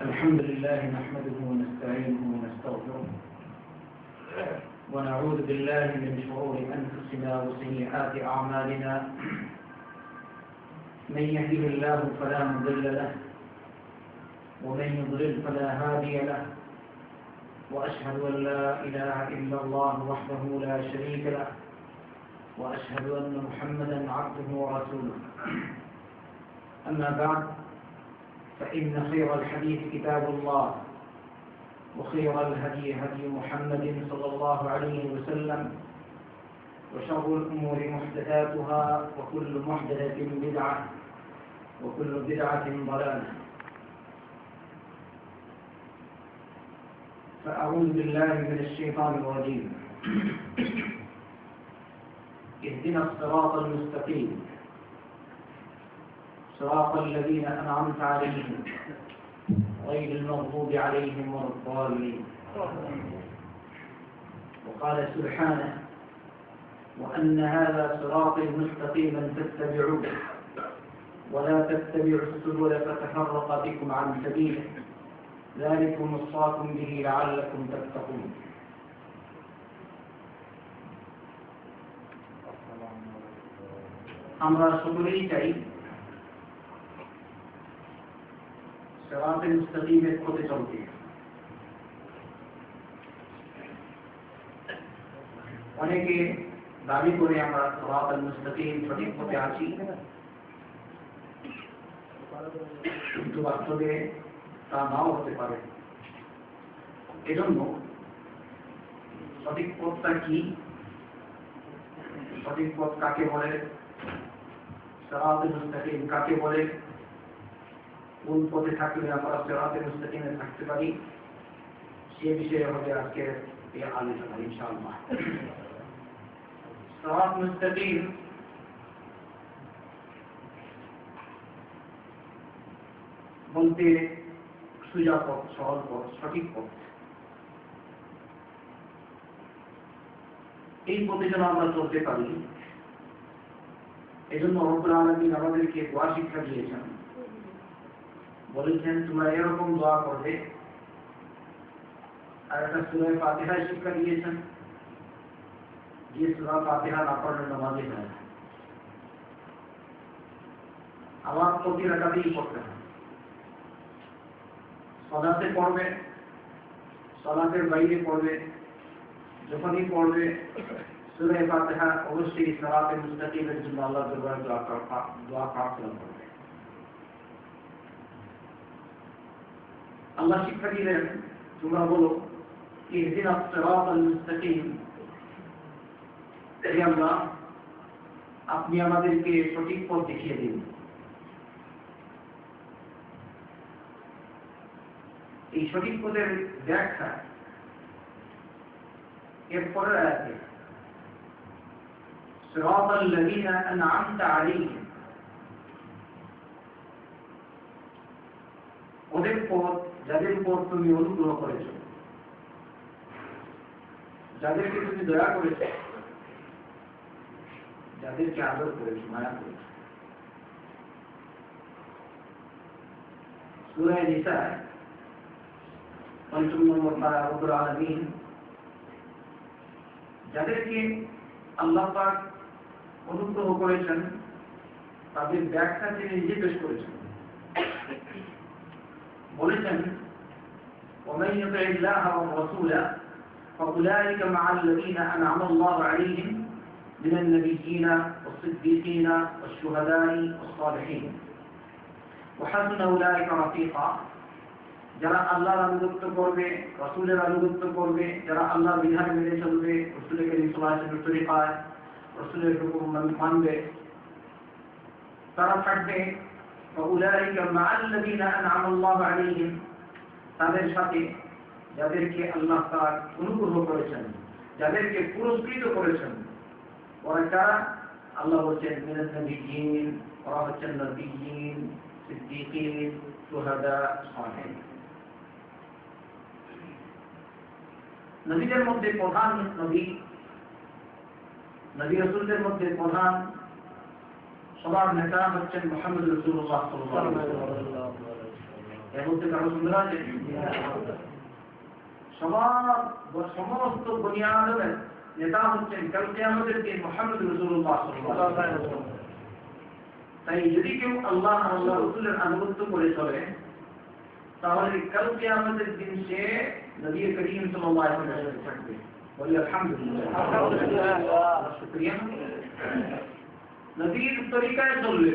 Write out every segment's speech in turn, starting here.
الحمد لله نحمده ونستعينه ونستغفره ونعوذ بالله من شرور أنفسنا وسيئات أعمالنا من يهده الله فلا مضل له ومن يضلل فلا هادي له وأشهد أن لا إله إلا الله وحده لا شريك له وأشهد أن محمدا عبده ورسوله أما بعد فإن خير الحديث كتاب الله وخير الهدي هدي محمد صلى الله عليه وسلم وشر الأمور محدثاتها وكل محدثة بدعة وكل بدعة ضلالة. فأعوذ بالله من الشيطان الرجيم. اهدنا الصراط المستقيم صراط الذين أنعمت عليهم غير المغضوب عليهم ولا الضالين. وقال سبحانه: وأن هذا صراطي مستقيما فاتبعوه ولا تتبعوا السبل فتفرق بكم عن سبيله ذلكم وصاكم به لعلكم تتقون. আমরা সকলেই চাই সিরাতুল মুস্তাকিমের পথে চলতে। অনেকে দাবি করে আমরা সিরাতুল মুস্তাকিম সঠিক পথে আছি, কিন্তু বাস্তবে তা নাও হতে পারে। এজন্য সঠিক পথটা কি, সঠিক পথ কাকে বলে, সিরাতুল মুস্তাকিম কাকে বলে, কোন পথে থাকলে আমরা সিরাতুল মুস্তাকিমে থাকতে পারি, সে বিষয়ে হবে আজকের এই আলোচনা ইনশাআল্লাহ। সিরাতুল মুস্তাকিম বলতে সোজা পথ, সরল পথ, সঠিক পথ। এই পথে যেন আমরা চলতে পারি, এজন্য রব্বুল আলামিন আমাদেরকে দোয়া শিক্ষা দিয়েছেন। বলেছেন তোমরা এরকম দোয়া করবে। আর একটা সূরা ফাতিহা শিক্ষা দিয়েছেন, যে সূরা ফাতিহা না পড়লে নামাজে হয় না। আবার প্রতি রাকাতেই পড়তে হয়। সালাতে পড়বে, সালাতের বাইরে পড়বে, যখনই পড়বে সূরা ফাতিহা অবশ্যই সিরাতুল মুস্তাকিমের জন্য আল্লাহর দরবারে দোয়া প্রার্থনা করবে। আল্লাহ শিক্ষা দিলেন, তোমরা বলো ইহদিনাস সিরাতাল মুস্তাকিম, হে আল্লাহ আপনি আমাদেরকে সঠিক পথ দেখিয়ে দিন। এই সঠিক পথের ব্যাখ্যা এরপরের আয়াতে সিরাতাল লাযীনা আন'আমতা আলাইহিম, ওদের পথ যাদের উপর তুমি অনুগ্রহ করেছ, যাদেরকে তুমি দয়া করেছ, যাদেরকে আদর করেছ, মায়া করেছ। সূরা নিসা ৫ নম্বর পারা রব্বুল আলামিন যাদেরকে আল্লাহ পাক অনুগ্রহ করেছেন তাদের ব্যাখ্যা তিনি নিজে পেশ করেছেন। বলেছেন ومن يطع الله والرسول فأولئك مع الذين أنعم الله عليهم من النبيين والصديقين والشهداء والصالحين وحسن أولئك رفيقا। যারা আল্লাহর আনুগত্য করবে, রাসূলের আনুগত্য করবে, যারা আল্লাহর বিধান মেনে চলবে, রাসূলের কারীম সাল্লাল্লাহু আলাইহি ওয়াসাল্লামের তরিকায় রাসূলের হুকুম মানবে, তারা থাকবে فأولئك مع الذين أنعم الله عليهم, তাদের সাথে যাদেরকে আল্লাহ পাক অনুগ্রহ করেছেন, যাদেরকে পুরস্কৃত করেছেন। ওরা কারা? আল্লাহ বলেছেন মিনান নবিয়্যিন, ওরা হচ্ছেন নবিয়্যিন, সিদ্দীকিন, শুহাদা, সালেহিন। নবীদের মধ্যে প্রধান নবী রাসূলদের মধ্যে প্রধান সবার নেতা হচ্ছেন মুহাম্মদ রাসূলুল্লাহ সাল্লাল্লাহু আলাইহি ওয়াসাল্লাম। এর মধ্যে কারো সুন্দর আছে? সমস্ত বনি আদমের নেতা হচ্ছেন কাল কিয়ামতের দিন মুহাম্মদ রাসূলুল্লাহ সাল্লাল্লাহু আলাইহি ওয়াসাল্লাম। তাই যদি কেউ আল্লাহ আর আল্লাহর রাসূলের আনুগত্য করে চলে তাহলে কাল কিয়ামতের দিন সে নবী করিম সাল্লাল্লাহু আলাইহি ওয়াসাল্লামের সাথে থাকবে। বলি আলহামদুলিল্লাহ, আলহামদুলিল্লাহ, শুকরিয়া। নবীর তরিকায় চললে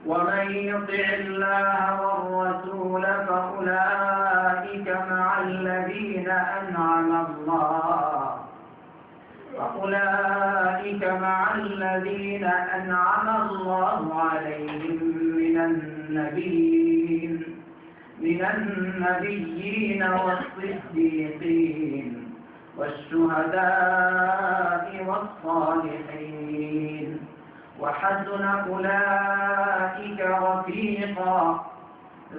ومن يطع الله والرسول فأولئك مع الذين أنعم الله عليهم من النبيين والصديقين والشهداء والصالحين وحسن أولئك رفيقا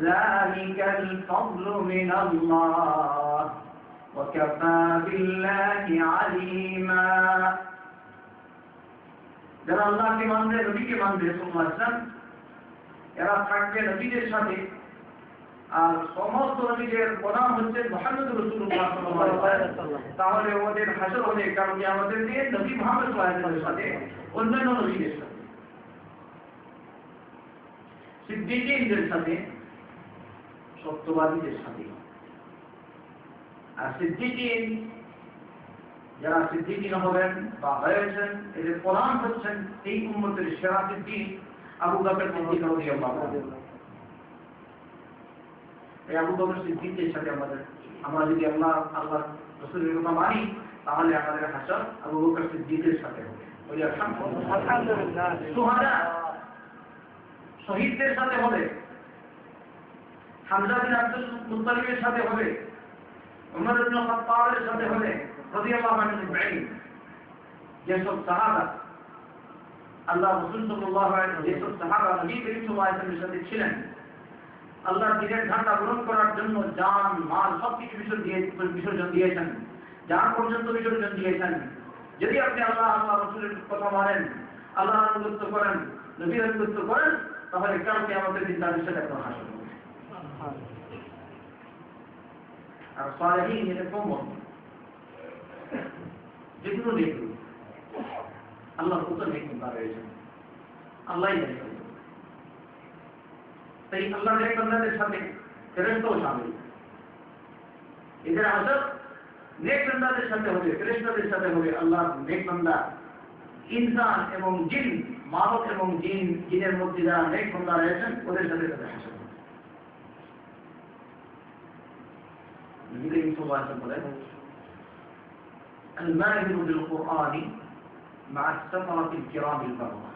ذلك الفضل من الله وكفى بالله عليما। যারা আল্লাহকে মানবে, নবীকে মানবে সাল্লাল্লাহু আলাইহি ওয়াসাল্লাম, এরা থাকবে নবীদের সাথে। আর সমস্ত নবীদের প্রধান হচ্ছে মুহাম্মদ রাসূলুল্লাহ সাল্লাল্লাহু আলাইহি ওয়াসাল্লাম। তাহলে ওদের হাসর হবে কারণ কি আমাদের দিয়ে নবী মুহাম্মদ সাল্লাল্লাহু আলাইহি ওয়াসাল্লামের সাথে অন্যান্য নবীদের সাথে, সিদ্দিকীনদের সাথে, সত্যবাদীদের সাথে। আর সিদ্দিকীন যারা সিদ্দিকীন হবেন বা হয়েছেন এদের প্রধান হচ্ছেন এই উম্মতের সেরা সিদ্দিক আবু বকর সিদ্দিক রাদিয়াল্লাহু আনহু। এই আবু বকর সিদ্দিকের সাথে আমরা যদি আল্লাহ রাসূলের কথা মানি তাহলে আমাদের হাসর আবু বকর সিদ্দিকের সাথে হবে। বলি আলহামদুলিল্লাহ। সুহাদা শহীদদের সাথে হবে, হামজা বিন আব্দুল মুত্তালিবের সাথে হবে, উমর ইবনে খাত্তাবের সাথে হবে রাদিয়াল্লাহু আনহু আজমাইন। যেসব সাহাবা আল্লাহ রাসূল সাল্লাল্লাহু আলাইহি ওয়াসাল্লাম, যেসব সাহাবা নবী করিম সাল্লাল্লাহু আলাইহি ওয়াসাল্লামের সাথে ছিলেন, আল্লাহর দ্বীনের ঝান্ডা গ্রহণ করার জন্য জান মাল সবকিছু বিসর্জন দিয়েছেন, জান পর্যন্ত বিসর্জন দিয়েছেন। যদি আপনি আল্লাহ রাসূলের কথা মানেন, আল্লাহর আনুগত্য করেন, নবীর আনুগত্য করেন, তাহলে কাল কিয়ামতের দিন তাদের সাথে আপনার হাসর হবে। আর সালেহীন এরকম যেগুলো নেই আল্লাহ কত নেই রয়েছেন আল্লাহই জানে। তাই আল্লাহ নেক বান্দাদের সাথে ফেরেশতাও শামিল। এদের হাসর নেক বান্দাদের সাথে হবে, ফেরেশতাদের সাথে হবে। আল্লাহ নেক বান্দা ইনসান এবং জিন, মানব এবং জিনের মধ্যে যারা নেক বান্দা রয়েছেন ওদের সাথে তাদের হাসর হবে। নবী করিম সাল্লাল্লাহু আলাইহি ওয়াসাল্লাম বলেন, الماهر بالقرآن مع السفرة الكرام البررة।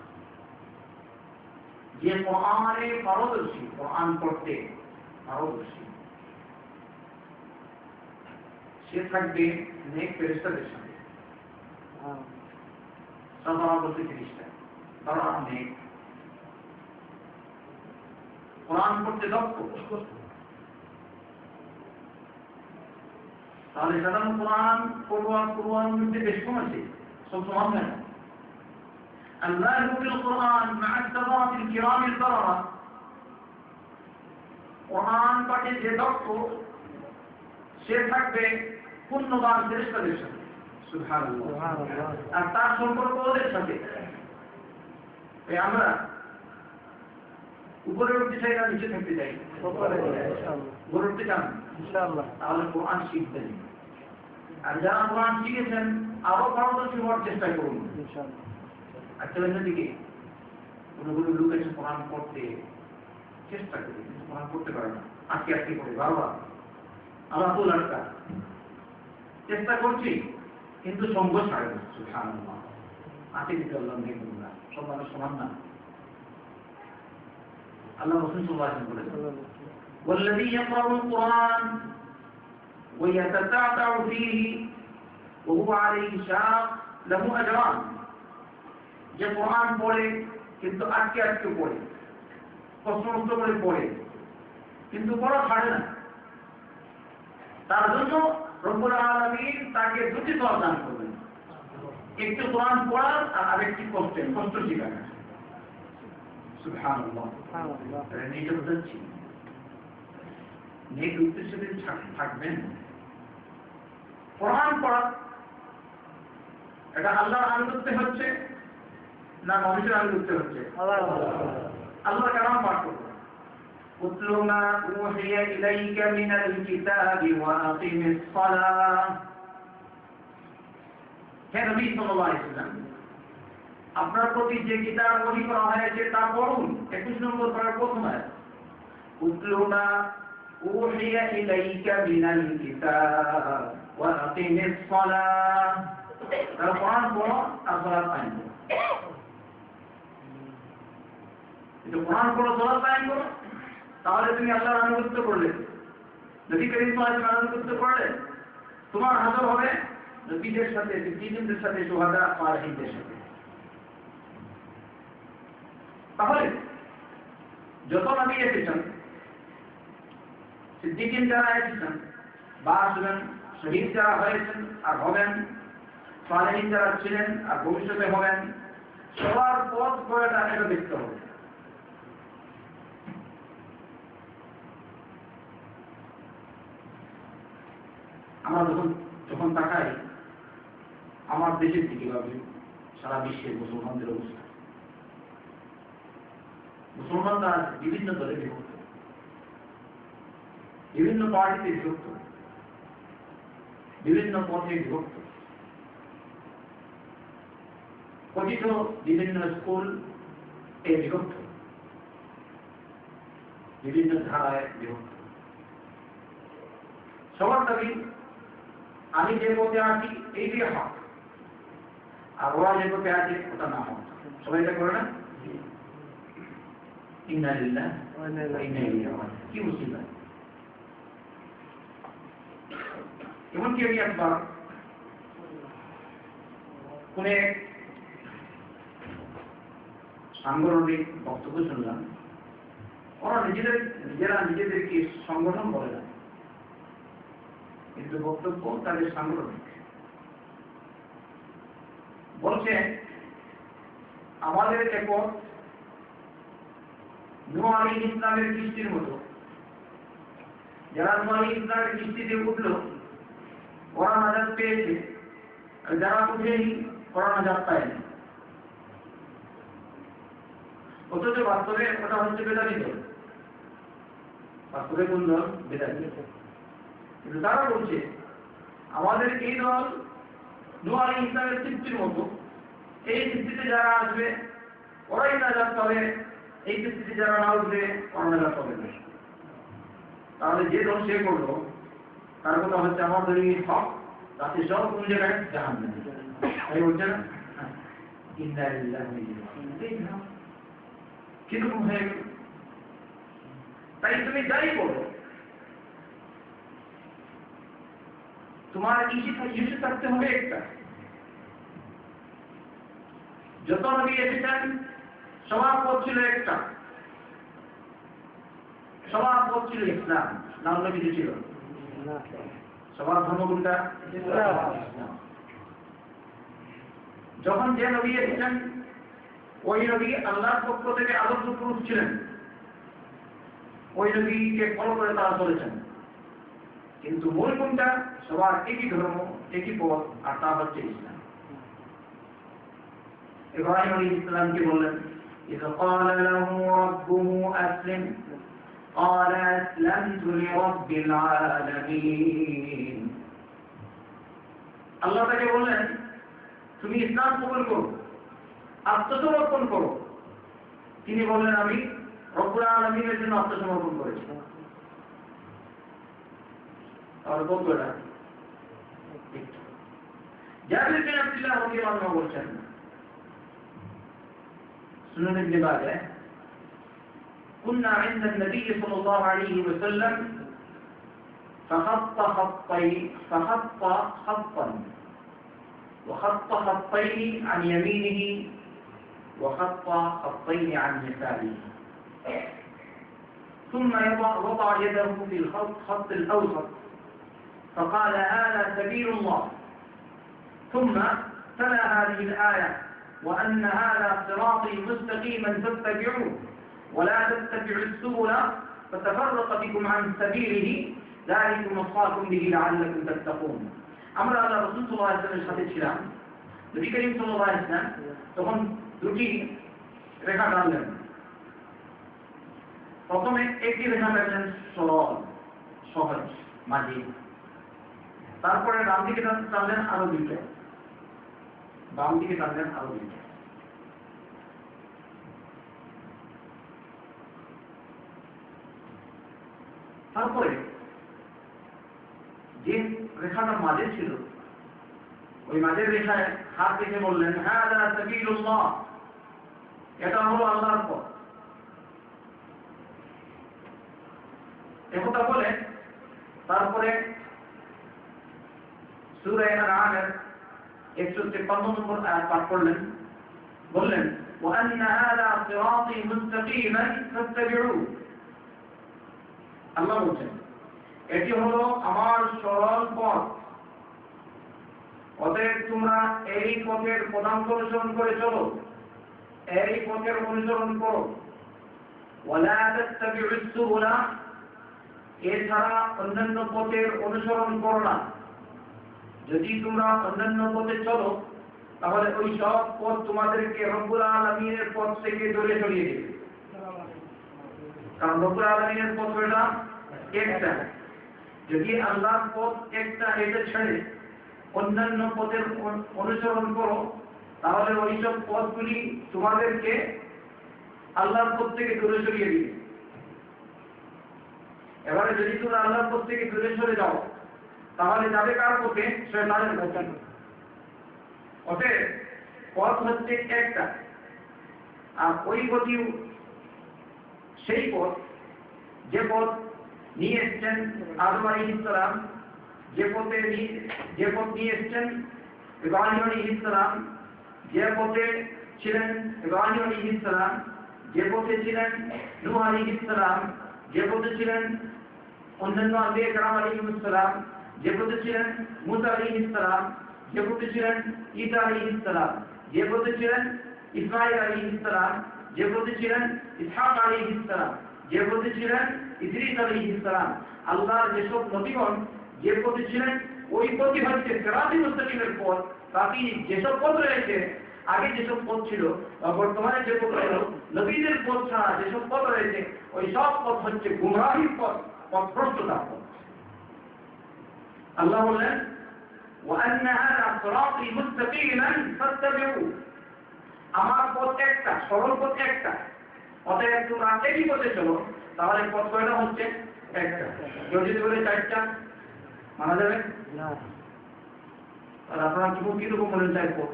যে কোরআনে পারদর্শী, কোরআন পড়তে পারদর্শী, সে থাকবে নেক ফেরেশতাদের সাথে। সাফারা বলতে ফেরেশতা, তারা নেক। কোরআন পড়তে দক্ষ, তাহলে সাধারণ কোরআন মধ্যে বেশ কম আছে, সব সমান কেন? الماهر بالقرآن مع السفرة الكرام البررة। কোরআন পাঠে যে দক্ষ সে থাকবে পুণ্যবান ফেরেশতাদের সাথে। সুবহানাল্লাহ। আর তার সম্পর্ক ওদের সাথে। আমরা উপরে উঠতে চাই না নিচে থাকতে চাই? উপরে উঠতে চান ইনশাআল্লাহ। তাহলে কোরআন শিখবেন। আর যারা কোরআন শিখেছেন আরো পারদর্শী হওয়ার চেষ্টা করুন ইনশাআল্লাহ। আচ্ছা, অন্যদিকে কোনগুলো লোক এসে কোরআন পড়তে চেষ্টা করে কিন্তু কোরআন পড়তে পারে না, আটকে আটকে পড়ে বারবার। আল্লাহ তো লড়কা চেষ্টা করছি কিন্তু সঙ্গ ছাড়ে না। সুবহানাল্লাহ। আছে কিন্তু আল্লাহ নেই বলুন, সব মানুষ সমান না। আল্লাহ রাসূল সাল্লাল্লাহু আলাইহি ওয়াসাল্লাম বলেন, والذي يقرأ القرآن ويتتعتع فيه وهو عليه شاق له أجران। যে কোরআন পড়ে কিন্তু আটকে আটকে পড়ে, প্রশ্নমুক্ত করে পড়ে কিন্তু পড়া ছাড়ে না, তার জন্য রব্বুল আলামিন তাকে দুটি সওয়াব দান করবেন। একটি কোরআন পড়ার আর আরেকটি কষ্ট শেখানো। সুবহানাল্লাহ। নিজে বুঝছি নেক উদ্দেশ্যে থাকবেন। কোরআন পড়া এটা আল্লাহর আনুগত্যে হচ্ছে না মানুষের আনুগত্যে হচ্ছে? আল্লাহর কালাম পাঠ করবো। উতলু মা উহিয়া ইলাইকা মিনাল কিতাবি ওয়া আকিমিস সালাহ। হে নবী সাল্লাল্লাহু আলাইহি ওয়াসাল্লাম, আপনার প্রতি যে কিতাব ওহী করা হয়েছে তা পড়ুন। 21 নম্বর পারার প্রথম আয়াত। উতলু মা উহিয়া ইলাইকা মিনাল কিতাব ওয়া আকিমিস সালাহ। তাহলে কোরআন পড়ো আর সালাত কায়েম করো। কিন্তু কোরআন পড়ো সালাত কায়েম করো, তাহলে তুমি আল্লাহর আনুগত্য করলে, নবী করিম সাল্লাল্লাহু আলাইহি ওয়াসাল্লামের আনুগত্য করলে, তোমার হাজর হবে নবীদের সাথে, সিদ্দিকদের সাথে, শুহাদা, সালেহীনদের সাথে। তাহলে যত নবী এসেছেন, সিদ্দিকিন যারা এসেছেন বা আসবেন, শহীদ যারা হয়েছেন আর হবেন, সালেহীন যারা ছিলেন আর ভবিষ্যতে হবেন, সবার পথ কয়টা এটা দেখতে হবে। আমরা যখন তাকাই আমার দেশের দিকে ভাবি সারা বিশ্বের মুসলমানদের অবস্থা, মুসলমানরা বিভিন্ন দলে বিভক্ত, বিভিন্ন পার্টিতে বিভক্ত, বিভিন্ন পথে বিভক্ত, কথিত বিভিন্ন স্কুল এ বিভক্ত, বিভিন্ন ধারায় বিভক্ত। সবার দাবি আমি যে পথে আছি এই দিয়ে হক, আর ওরা যে পথে আছে ওটা না হক। সবাই এটা করে না? ইন্না লিল্লাহি ওয়া ইন্না ইলাইহি রাজিউন। কি মুসিবত! এমনকি আমি একবার কোন সাংগঠনিক বক্তব্য শুনলাম, ওরা নিজেরা নিজেদেরকে সংগঠন বলে না, কিন্তু বক্তব্য তাদের সাংগঠনিক। বলছে আমাদের একর নূহ আলাইহিস ইসলামের কিস্তির মতো, যারা নূহ আলাইহিস ইসলামের কিস্তিতে উঠল ওরা নাজাত পেয়েছে, আর যারা উঠেনি ওরা নাজাত পায়নি। অথচ বাস্তবে ওটা হচ্ছে বেদাতি দল। বাস্তবে কোন দল? বেদাতি। কিন্তু তারা বলছে আমাদের এই দল নূহ আলাইহিস ইসলামের কিস্তির মতো, এই কিস্তিতে যারা আসবে ওরাই নাজাত পাবে, এই কিস্তিতে যারা না উঠবে ওরা নাজাত পাবে না। তাহলে যে দল সে করলো তার কথা হচ্ছে আমার দলই হক, তাতে সব কোন জায়গায় জাহান্নামে। তাই বলছে না ইন্না লিল্লাহি ওয়া ইন্না ইলাইহি রাজিউন। কিরকম হয়ে গেল? তাই তুমি যাই করো তোমার ইস্যু থাকতে হবে একটা। যত নবী এসেছেন সবার পথ ছিল একটা, সবার পথ ছিল ইসলাম। না অন্য কিছু ছিল? সবার ধর্ম কোনটা? ইসলাম। যখন যে নবী এসেছেন ওই নবী আল্লাহর পক্ষ থেকে আদর্শ পুরুষ ছিলেন, ওই নবীকে ফলো করে তারা চলেছেন। কিন্তু মূল কোনটা? সবার একই ধর্ম, একই পথ, আর তা হচ্ছে ইসলাম। ইব্রাহিম আলাইহিস সালামকে বললেন إذ قال له ربه أسلم قال أسلمت لرب العالمين। আল্লাহ তাকে বললেন তুমি ইসলাম কবুল করো, আত্মসমর্পণ করো। তিনি বললেন আমি রব্বুল আলামিনের জন্য আত্মসমর্পণ করেছি। আর বলতোটা জাবির বিন আব্দুল্লাহ রাদিয়াল্লাহু আনহু বলছেন সুনান ইবনে মাজাহ كنا عند النبي صلى الله عليه وسلم فخط خطا وخط خطين عن يمينه وخط خطين عن يساره، ثم وضع يده في الخط الأوسط فقال هذا سبيل الله، ثم تلا هذه الآية وأن هذا صراطي مستقيما فاتبعوه ولا تتبعوا السبل فتفرق بكم عن سبيله ذلكم وصاكم به لعلكم تتقون আমরা আল্লাহ রাসূল সাল্লাল্লাহু আলাইহি ওয়াসাল্লামের সাথে ছিলাম নবী করিম সাল্লাল্লাহু আলাইহি ওয়াসাল্লাম তখন দুটি রেখা টানলেন প্রথমে একটি রেখা টানলেন সরল সহজ মাঝি তারপরে ডান দিকে টানলেন আরো দুটো বাম দিকে টানলেন আরো দুটো তারপরে যে রেখাটা মাঝে ছিল ওই মাঝের রেখায় হাত রেখে বললেন হাযা সাবিলুল্লাহ এটা হলো আল্লাহর পথ একথা বলে তারপরে সূরা আন-নাহলের 153 নম্বর আয়াত পাঠ করলেন বললেন ওয়া আন্না হাযা সিরাতী মুস্তাকিমান ফাত্তাবি'উ আল্লাহ বলেন এটি হলো আমার সরল পথ অতএব তোমরা এই পথের পদাঙ্ক অনুসরণ করে চলো এই পথের অনুসরণ করো ওয়ালা তাত্তাবি'উস সুবুলা এছাড়া অন্যান্য পথের অনুসরণ করো না যদি তোমরা অন্যান্য পথে চলো তাহলে ওই সব পথ তোমাদেরকে রব্বুল আলামিনের পথ থেকে দূরে সরিয়ে দেবে কারণ রব্বুল আলামিনের পথ হলো একটা যদি আল্লাহর পথ একটা এটা ছেড়ে অন্যান্য পথের অনুসরণ করো তাহলে ওই সব পথগুলি তোমাদেরকে আল্লাহর পথ থেকে দূরে সরিয়ে দিবে এবারে যদি তোমরা আল্লাহর পথ থেকে দূরে সরে যাও তাহলে যাবে কার পথে শয়তানের পথে অতএব পথ হচ্ছে একটা আর ওই পথই সেই পথ যে পথ নিয়ে এসেছেন আদম আলাইহিস সালাম যে পথ নিয়ে এসেছেন ইব্রাহিম আলাইহিস সালাম যে পথে ছিলেন ইব্রাহিম আলাইহিস সালাম যে পথে ছিলেন নূহ আলাইহিস সালাম যে পথে ছিলেন অন্যান্য আম্বিয়া کرام আলাইহিস সালাম যে পথে ছিলেন মুসা আলাইহিস সালাম যে পথে ছিলেন ঈসা আলাইহিস সালাম যে পথে ছিলেন ইসমাঈল আলাইহিস সালাম যে পথে ছিলেন ইসহাক আলাইহিস সালাম যে পথে ছিলেন ইদ্রিস আলাইহিস সালাম আল্লাহর যেসব নবীগণ যে পথে ছিলেন ওই পথই হচ্ছে সিরাতুল মুস্তাকিমের পথ বাকি যেসব পথ রয়েছে আগে যেসব পথ ছিল বর্তমানে যে পথ রয়েছে নবীদের পথ ছাড়া যেসব পথ রয়েছে ওই সব পথ হচ্ছে গুমরাহির পথ পথভ্রষ্টতার পথ আল্লাহ বললেন وأن هذا صراطي مستقيما فاتبعوه আমার পথ একটা সরল পথ একটা অতএব তোমরা একই পথে চলো তাহলে পথ কয়টা হচ্ছে একটা কেউ যদি বলে চারটা মানা যাবে না আর আপনারা কিরকম বলেন চার পথ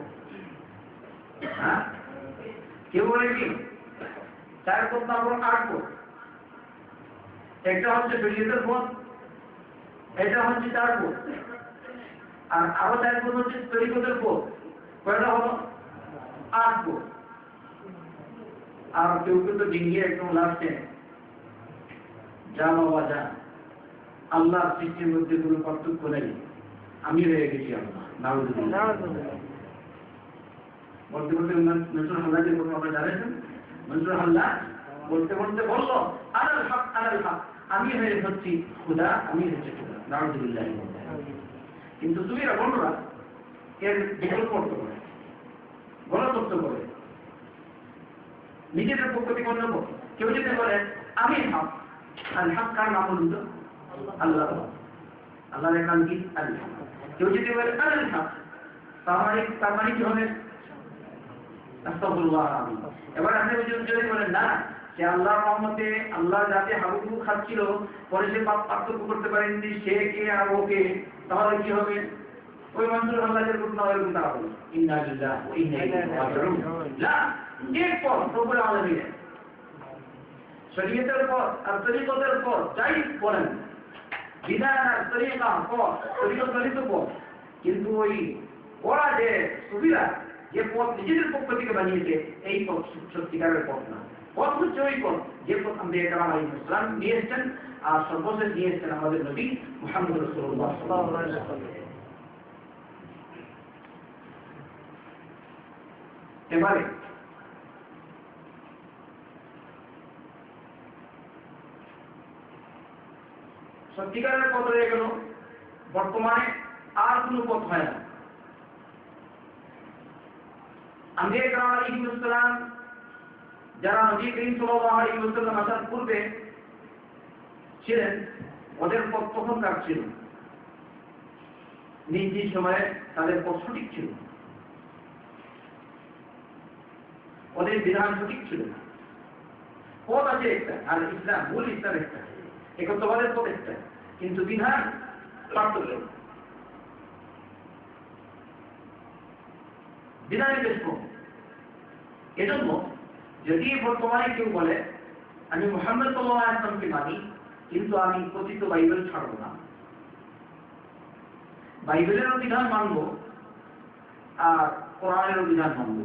হ্যাঁ কেউ বলে কি চার পথ না বরং আট পথ একটা হচ্ছে শরীয়তের পথ এটা হচ্ছে চার পথ আর আরো চার পথ হচ্ছে তরিকতের পথ কয়টা হলো আট পথ আর কেউ কেউ তো ডিঙ্গিয়ে একদম লাস্টে যা বাবা যা আল্লাহর সৃষ্টির মধ্যে কোনো পার্থক্য নেই আমি রয়ে গেছি আল্লাহ বলতে বলতে মনসুর হাল্লাদের কথা আপনারা জানেন মনসুর হাল্লা বলতে বলতে বললো আনাল হক আমি হচ্ছি খুদা আমি হচ্ছে খুদা নাউযুবিল্লাহ কিন্তু তুমি এরা বন্ধুরা এর বিকল্প করতে পারে গলত করতে পারে নিজেদের পক্ষ থেকে অন্য পক্ষ কেউ যদি বলে আমি হক আর হক কার নাম বলুন তো আল্লাহ আল্লাহর নাম কি আল্লাহ কেউ যদি বলে আল হক তার মানে কি হবে আস্তাগফিরুল্লাহ এবার আপনি যদি বলেন না যে আল্লাহর রহমতে আল্লাহ যাতে হাবুবু খাচ্ছিল পরে সে পার্থক্য করতে পারেননি সে কে আর ওকে তাহলে কি হবে ওই মনসুর আল্লাহের ঘটনা এরকম তারা বলে ইন্না লিল্লাহি ওয়া ইন্না ইলাইহি রাজিউন না এক পথ রব্বুল আলামিন শরীয়তের পথ আর তরিকতের পথ যাই বলেন বিধান আর তরিকা পথ তরিকত গলিত পথ কিন্তু ওই ওরা যে সুবিধা যে পথ নিজেদের পক্ষ থেকে বানিয়েছে এই পথ সত্যিকারের পথ না পথ হচ্ছে ওই পথ যে পথ আম্বিয়া کرام আলাইহিস সালাম নিয়ে এসেছেন আর সর্বশেষ নিয়ে এসেছেন আমাদের নবী মুহাম্মদ রাসূলুল্লাহ সাল্লাল্লাহু আলাইহি ওয়াসাল্লাম এবারে সত্যিকারের পথ রয়ে গেল, বর্তমানে আর কোনো পথ হয় না। আম্বিয়া কেরাম আলাইহিস সালাম যারা নবী করিম সাল্লাল্লাহু আলাইহি ওয়াসাল্লাম আসার পূর্বে ছিলেন, ওদের পথ তখনকার ছিল, নিজ নিজ সময়ে তাদের পথ সঠিক ছিল, ওদের বিধান সঠিক ছিল। পথ আছে একটা, আর ইসলাম, মূল ইসলাম একটা, একত্ববাদের পথ একটা, কিন্তু বিধান পার্থক্য, বিধানের বেশ কম। এজন্য যদি বর্তমানে কেউ বলে আমি মুহাম্মদ সাল্লাল্লাহু আলাইহি ওয়াসাল্লামকে মানি, কিন্তু আমি কথিত বাইবেল ছাড়ব না, বাইবেলেরও বিধান মানব আর কোরআনেরও বিধান মানব,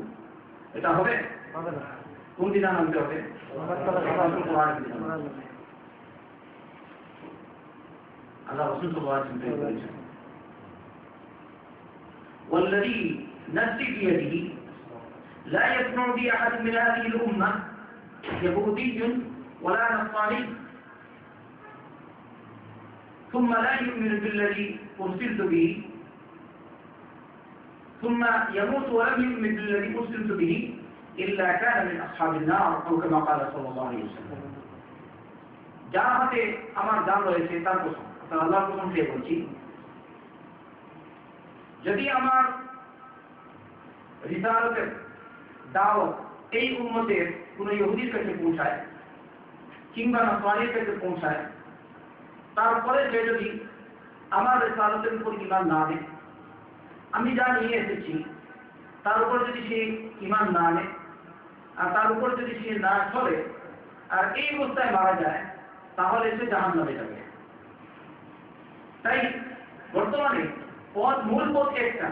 এটা হবে? কোন বিধান মানতে হবে? কোরআনের বিধান। আল্লাহ রাসূল সাল্লাল্লাহু আলাইহি ওয়াসাল্লাম বলেছেন, والذي نفسي بيده لا يسمع بي أحد من هذه الأمة يهودي ولا نصراني ثم لا يؤمن بالذي أرسلت به ثم يموت ولم يؤمن بالذي أرسلت به إلا كان من أصحاب النار أو كما قال صلى الله عليه وسلم। যার হাতে আমার জান রয়েছে তার কসম, আল্লাহর কসম দিয়ে বলছি, যদি আমার রিসালাতের দাওয়াত এই উম্মতের কোন ইহুদির কাছে পৌঁছায় কিংবা নসরানীর কাছে পৌঁছায়, তারপরে সে যদি আমার রিসালাতের উপর ঈমান না আনে, আমি যা নিয়ে এসেছি তার উপর যদি সে ঈমান না আনে আর তার উপর যদি সে না চলে আর এই অবস্থায় মারা যায়, তাহলে সে জাহান্নামে যাবে। তাই বর্তমানে পথ, মূল পথ একটা,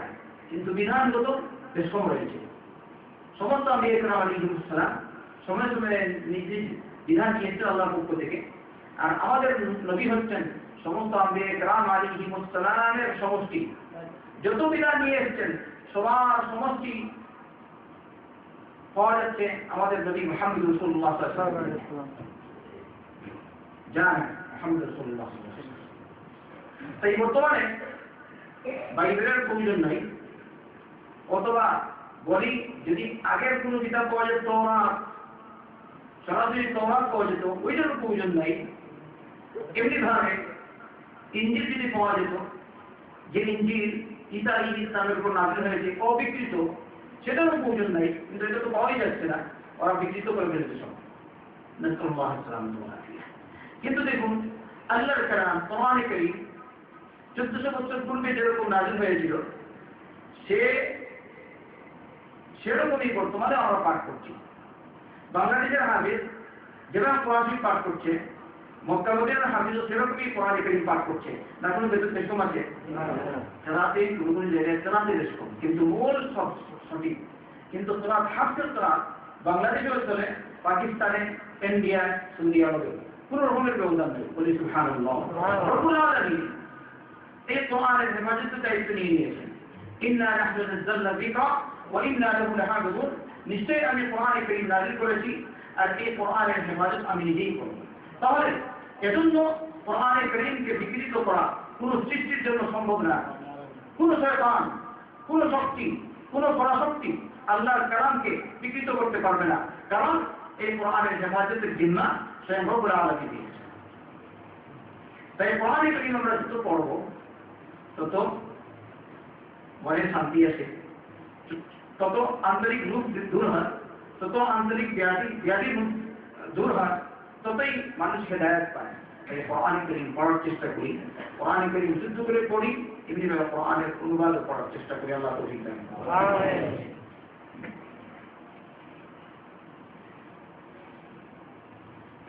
কিন্তু বিধানগত বেশ কম রয়েছে। সমস্ত আম্বিয়া কেরাম আলাইহিস সালাম সময় সময়ে নিজ নিজ বিধান নিয়েছেন আল্লাহর পক্ষ থেকে, আর আমাদের নবী হচ্ছেন সমস্ত আম্বিয়া কেরাম আলাইহিস সালামের সমষ্টি। যত বিধান নিয়ে এসেছেন সবার সমষ্টি পাওয়া যাচ্ছে আমাদের নবী মুহাম্মদ রাসূলুল্লাহ সাল্লাল্লাহু আলাইহি ওয়াসাল্লাম। জানেন মুহাম্মদ রাসূলুল্লাহ সাল্লাল্লাহু আলাইহি ওয়াসাল্লাম। তাই বর্তমানে বাইবেলের প্রয়োজন নাই, অথবা বলি যদি আগের কোনো কিতাব পাওয়া যেত, তওরাত, সরাসরি তওরাত পাওয়া যেত, ওইটারও প্রয়োজন নাই। এমনি ভাবে ইনজিল যদি পাওয়া যেত, যে ইনজিল ঈসা আলাইহিস সালামের উপর নাযিল হয়েছে, অবিকৃত, সেটারও প্রয়োজন নাই, কিন্তু এটা তো পাওয়াই যাচ্ছে না, ওরা বিকৃত করে ফেলছে সব। নাসআলুল্লাহ আসসালামাত। কিন্তু দেখুন আল্লাহর কালাম কোরআনে কারীম 1400 বছর পূর্বে যেরকম নাযিল হয়েছিল, সেরকমই বর্তমানে আমরা পাঠ করছি। বাংলাদেশের হাফেজ যেভাবে কোরআন শরীফ পাঠ করছে, মক্কা মদিনার হাফেজও সেরকমই কোরআন কারীম পাঠ করছে। না কোনো ব্যতিক্রম আছে? তেলাতে কোনো জায়গায় তেলাতে বেশকম, কিন্তু মূল সব সঠিক। কিন্তু তেলাত হাফেজ তেলাত বাংলাদেশেও চলে, পাকিস্তানে, ইন্ডিয়া, সৌদি আরবে কোনো রকমের ব্যবধান নেই। বলি সুবহানাল্লাহ। রব্বুল আলামিন এই কোরআনের হেফাজতের দায়িত্ব নিয়ে নিয়েছেন। ইন্না নাহনু নাযালনা যিকরা ওয়া ইন্না লাহু লাহাফিজুন। নিশ্চয়ই আমি কোরআনে কারীম নাযিল করেছি আর এই কোরআনের হেফাজত আমি নিজেই করব। তাহলে এজন্য কোরআনে কারীমকে বিকৃত করা কোনো সৃষ্টির জন্য সম্ভব না। কোনো শয়তান, কোনো শক্তি, কোনো পরাশক্তি আল্লাহর কালামকে বিকৃত করতে পারবে না, কারণ এই কোরআনের হেফাজতের জিম্মা স্বয়ং রব্বুল আলামিন দিয়েছেন। তাই কোরআনে কারীম আমরা যত পড়ব তত মনে শান্তি আসে, তত আন্তরিক রূপ দূর হয়, তত আন্তরিক ব্যাধি দূর হয়, ততই মানুষ হেদায়েত পায়। তাই কোরআনে কারীম পড়ার চেষ্টা করি, কোরআনে কারীম শুদ্ধ করে পড়ি, এমনিভাবে কোরআনের অনুবাদও পড়ার চেষ্টা করি। আল্লাহ তৌফিক দান করুন।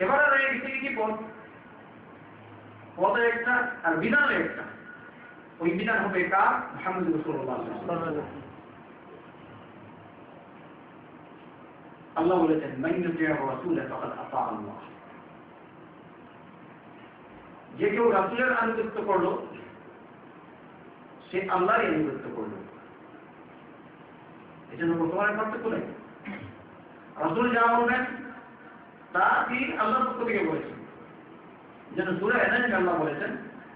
এবারে রয়ে গেছে কি পথ? পথের একটা আর বিধানের একটা। ওই বিধান হবে কার? মুহাম্মদ রাসূলুল্লাহ সাল্লাল্লাহু আলাইহি ওয়াসাল্লাম। আল্লাহ বলেছেন মান ইউতি'র রাসূল ফাকাদ আতা আল্লাহ। যে কেউ রাসূলের আনুগত্য করলো সে আল্লাহরই আনুগত্য করলো। এজন্য বর্তমানে পার্থক্য নেই। রাসূল যা বলবেন তা তিনি আল্লাহর পক্ষ থেকে বলেছেন। যেন সূরা আনামে আল্লাহ বলেছেন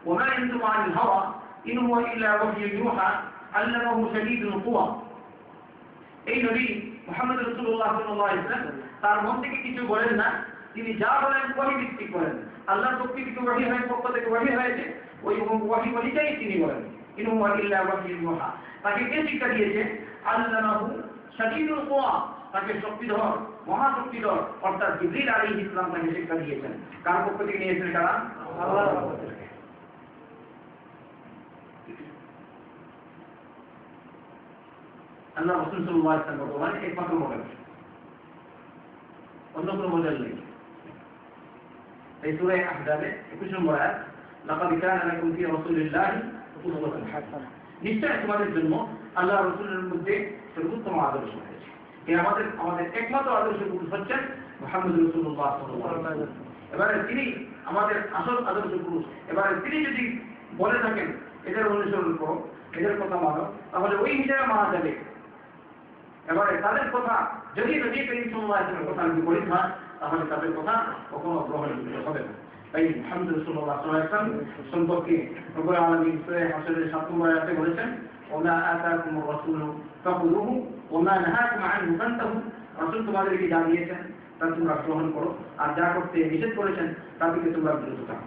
ওমা ইনতুম আনিল হাওয়া ইন হুয়া ইল্লা ওয়াহয়ুন ইউহা আল্লামাহু শাদীদুল কুওয়া। এই নবী মুহাম্মদ রাসূলুল্লাহ সাল্লাল্লাহু আলাইহি ওয়াসাল্লাম তার মন থেকে কিছু বলেন না, তিনি যা বলেন ওহী ভিত্তিক বলেন। আল্লাহর পক্ষ থেকে ওহী হয়, পক্ষ থেকে ওহী হয়েছে, ওই ওহী অনুযায়ী তিনি বলেন। ইন হুয়া ইল্লা ওয়াহয়ুন ইউহা। তাকে কে শিক্ষা দিয়েছে? আল্লামাহু শাদীদুল কুওয়া, তাকে শক্তিধর, মহাশক্তিধর অর্থাৎ জিবরিল আলাইহিস সালাম তাকে শিক্ষা দিয়েছেন। কার পক্ষ থেকে নিয়েছেন? কারা? আল্লাহর পক্ষ থেকে। আল্লাহ রাসূল সাল্লাল্লাহু আলাইহি ওয়াসাল্লাম বলেন একমাত্র মডেল, অন্য কোনো মডেল নেই। এই সূরা আহজাবে 21 নম্বর আয়াত, লাকাদ কানা লাকুম ফি রাসূলিল্লাহি উসওয়াতুন হাসানাহ। নিশ্চয় তোমাদের জন্য আল্লাহ রাসূলের মধ্যে সর্বোত্তম আদর্শ রয়েছে। এই আমাদের একমাত্র আদর্শ পুরুষ হচ্ছেন মুহাম্মদ রাসূলুল্লাহ সাল্লাল্লাহু আলাইহি ওয়াসাল্লাম। এবারে তিনি আমাদের আসল আদর্শ পুরুষ। এবারে তিনি যদি বলে থাকেন এদের অনুসরণ করো, এদের কথা মানো, তাহলে ওই হিসেবে মানা যাবে। এবারে তাদের কথা যদি নবী করিম সাল্লাল্লাহু আলাইহি ওয়াসাল্লামের কথা বিপরীত হয়, তাহলে তাদের কথা কখনো গ্রহণযোগ্য হবে না। তাই মুহাম্মদ রাসূলুল্লাহ সাল্লাল্লাহু আলাইহি ওয়াসাল্লাম সম্পর্কে রব্বুল আলামিন সূরা হাশরের 7 নম্বর আয়াতে বলেছেন ওমা আতাকুমুর রাসূলু ফাখুযুহু ওমা নাহাকুম আনহু ফান্তাহু। রাসূল তোমাদেরকে যা দিয়েছেন তা তোমরা গ্রহণ করো, আর যা করতে নিষেধ করেছেন তা থেকে তোমরা বিরত থাকো।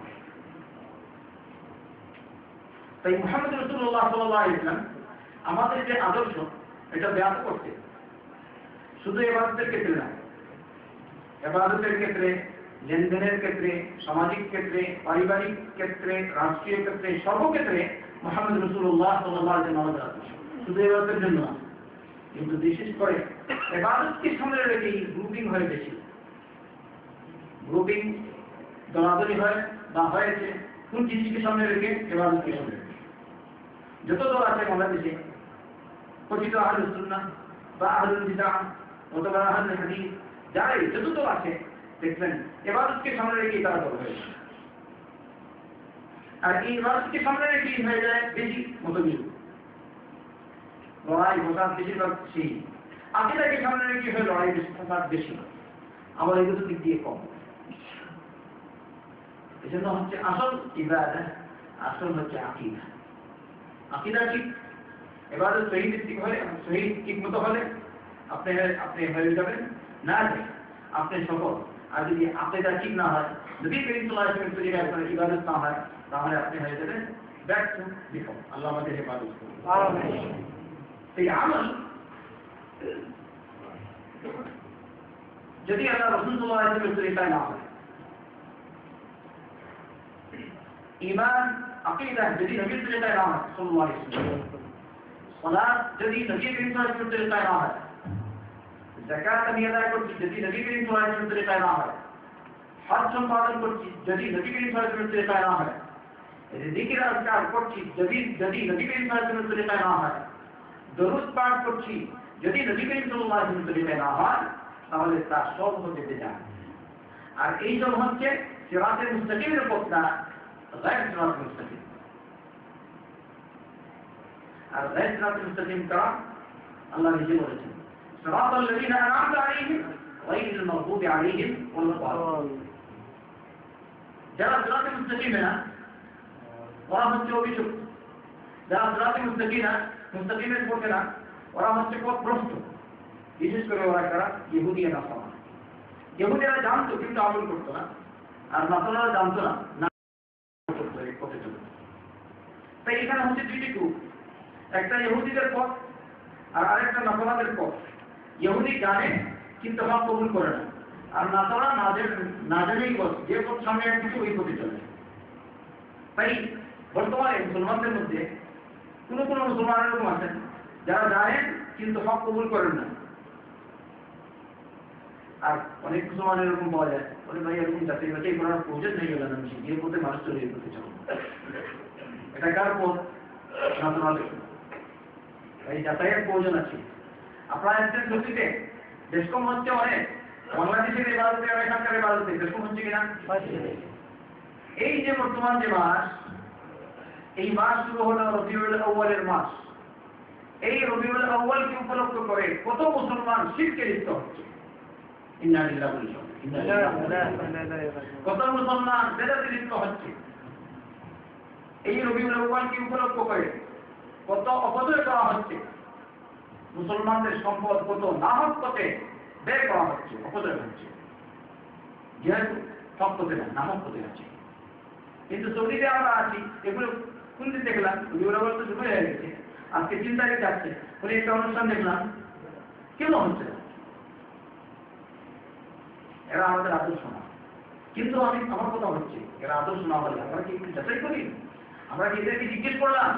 তাই মুহাম্মদ রাসূলুল্লাহ সাল্লাল্লাহু আলাইহি ওয়াসাল্লাম আমাদের যে আদর্শ এটা ব্যাপ্ত করতে, শুধু ইবাদতের ক্ষেত্রে না, ইবাদতের ক্ষেত্রে, লেনদেনের ক্ষেত্রে, সামাজিক ক্ষেত্রে, পারিবারিক ক্ষেত্রে, রাষ্ট্রীয় ক্ষেত্রে, সর্বক্ষেত্রে মুহাম্মদ রাসূলুল্লাহ সাল্লাল্লাহু আলাইহি ওয়াসাল্লাম আমাদের আদর্শ। শুধু ইবাদতের জন্য না, কিন্তু বিশেষ করে ইবাদতকে সামনে রেখে গ্রুপিং হয় বেশি। গ্রুপিং দলাদলি হয় বা হয়েছে কোন জিনিসকে সামনে রেখে? ইবাদতকে সামনে রেখে। যত দল আছে বাংলাদেশে, কথিত আহলুস সুন্নাহ বা আহলুল বিদআহ অথবা আহলুল হাদিস, যারাই যত দল আছে দেখবেন ইবাদতকে সামনে রেখে তারা দল হয়েছে। আর এই ইবাদতকে সামনে রেখে হয়ে যায় বেশি মতবিরোধ, লড়াই ফসাদ বেশিরভাগ সেই। আকীদাকে সামনে রেখে হয় লড়াই ফসাদ বেশি, আমার এগুলো দিক দিয়ে কম। এজন্য হচ্ছে আসল ইবাদত, আসল হচ্ছে আকীদা। আকীদা ঠিক, ইবাদত সহি ভিত্তিক হলে, সহি ঠিক মতো হলে আপনি হয়ে যাবেন না, আপনি সফল। আর যদি আকীদা ঠিক না হয়, নবী করিম সাল্লাল্লাহু আলাইহি ওয়াসাল্লামের তরিকায় আপনার ইবাদত না হয়, তাহলে আপনি হয়ে যাবেন ব্যর্থ, বিফল। আল্লাহ আমাদের হেফাজত করুন। আমিন। এই আমল যদি আল্লাহ রাসূল সাল্লাল্লাহু আলাইহি ওয়াসাল্লামের তরিকায় না হয়, ঈমান আকীদা যদি নবীর তরিকায় না হয় সাল্লাল্লাহু আলাইহি ওয়াসাল্লাম, সালাত যদি নবী করিম সাল্লাল্লাহু আলাইহি ওয়াসাল্লামের তরিকায় না হয়, যাকাত আমি আদায় করছি যদি নবী করিম সাল্লাল্লাহু আলাইহি ওয়াসাল্লামের তরিকায় না হয়, হজ সম্পাদন করছি যদি নবী করিম সাল্লাল্লাহু আলাইহি ওয়াসাল্লামের তরিকায় না হয়, জিকির আজকার করছি যদি নবী করিম সাল্লাল্লাহু আলাইহি ওয়াসাল্লামের তরিকায় না হয়, দরুদ পাঠ করছি যদি নবী করিম সাল্লাল্লাহু আলাইহি ওয়াসাল্লামের তরিকায় না হয়, তাহলে তা সব হতে যায়। আর এই সব হচ্ছে সিরাতে মুস্তাকিমের পথ না, গায়র সিরাতে মুস্তাকিম। আর গায়র সিরাতে মুস্তাকিম কা আল্লাহ নিজে বলেছেন সিরাতাল লাযীনা আন'আমতা আলাইহিম গায়রিল মাগদুবি আলাইহিম ওয়ালাদ দাল্লিন। যারা সিরাতে মুস্তাকিমে না ওরা হচ্ছে অভিযুক্ত, যারা সিরাতে মুস্তাকিমের পথে না ওরা হচ্ছে পথভ্রষ্ট। বিশেষ করে ওরা কারা? ইহুদি আর নাসারা। ইহুদিরা জানতো কিন্তু আমল করতো না, আর নাসারারা জানতো না, করতো এই পথে চলতো। তাই এখানে হচ্ছে দুইটি গ্রুপ, একটা ইহুদিদের পথ আর আরেকটা নাসারাদের পথ। ইহুদি জানে কিন্তু হক কবুল করে না, আর নাসারা না জানেই পথ, যে পথ সামনে আসছে ওই পথে চলে। তাই বর্তমানে মুসলমানদের মধ্যে কোনো মুসলমান এরকম আছেন যারা জানেন কিন্তু হক কবুল করেন না, আর অনেক মুসলমান এরকম পাওয়া যায় বলে ভাই এরকম যাচাই বাছাই করার প্রয়োজন নেই, গেলেন আমি যে পথে মানুষ চলে এই পথে চলো। এটা কার পথ? নাসারাদের। তাই যাতায়াতের প্রয়োজন আছে। আপনারা একজন গতিতে দেশকম হচ্ছে অনেক, বাংলাদেশের ইবাদতে আর এখানকার ইবাদতে দেশকম হচ্ছে কিনা? এই যে বর্তমান যে মাস, এই মাস শুরু হলো রবিউল আউয়ালের মাস। এই রবিউল আউয়ালকে উপলক্ষ করে কত মুসলমান শিরকে লিপ্ত হচ্ছে। ইন্না লিল্লাহি ওয়া ইন্না ইলাইহি রাজিউন। কত মুসলমান বেদাতে লিপ্ত হচ্ছে এই রবিউল আউয়ালকে উপলক্ষ করে, কত অপচয় করা হচ্ছে, মুসলমানদের সম্পদ কত নাহক পথে ব্যয় করা হচ্ছে, অপচয় হচ্ছে, যেহেতু সব পথে না, নাহক পথে আছে। কিন্তু সৌদিতে আমরা আছি, এগুলো কোন দিন দেখলাম রবিউল আউয়াল তো শুরু হয়ে গেছে, আজকে 3 তারিখ যাচ্ছে, ওই একটা অনুষ্ঠান দেখলাম, কেন হচ্ছে? এরা আমাদের আদর্শ না। কিন্তু আমার কথা হচ্ছে এরা আদর্শ না বলে আমরা কি একটু যাচাই করি? আমরা কি এদেরকে জিজ্ঞেস করলাম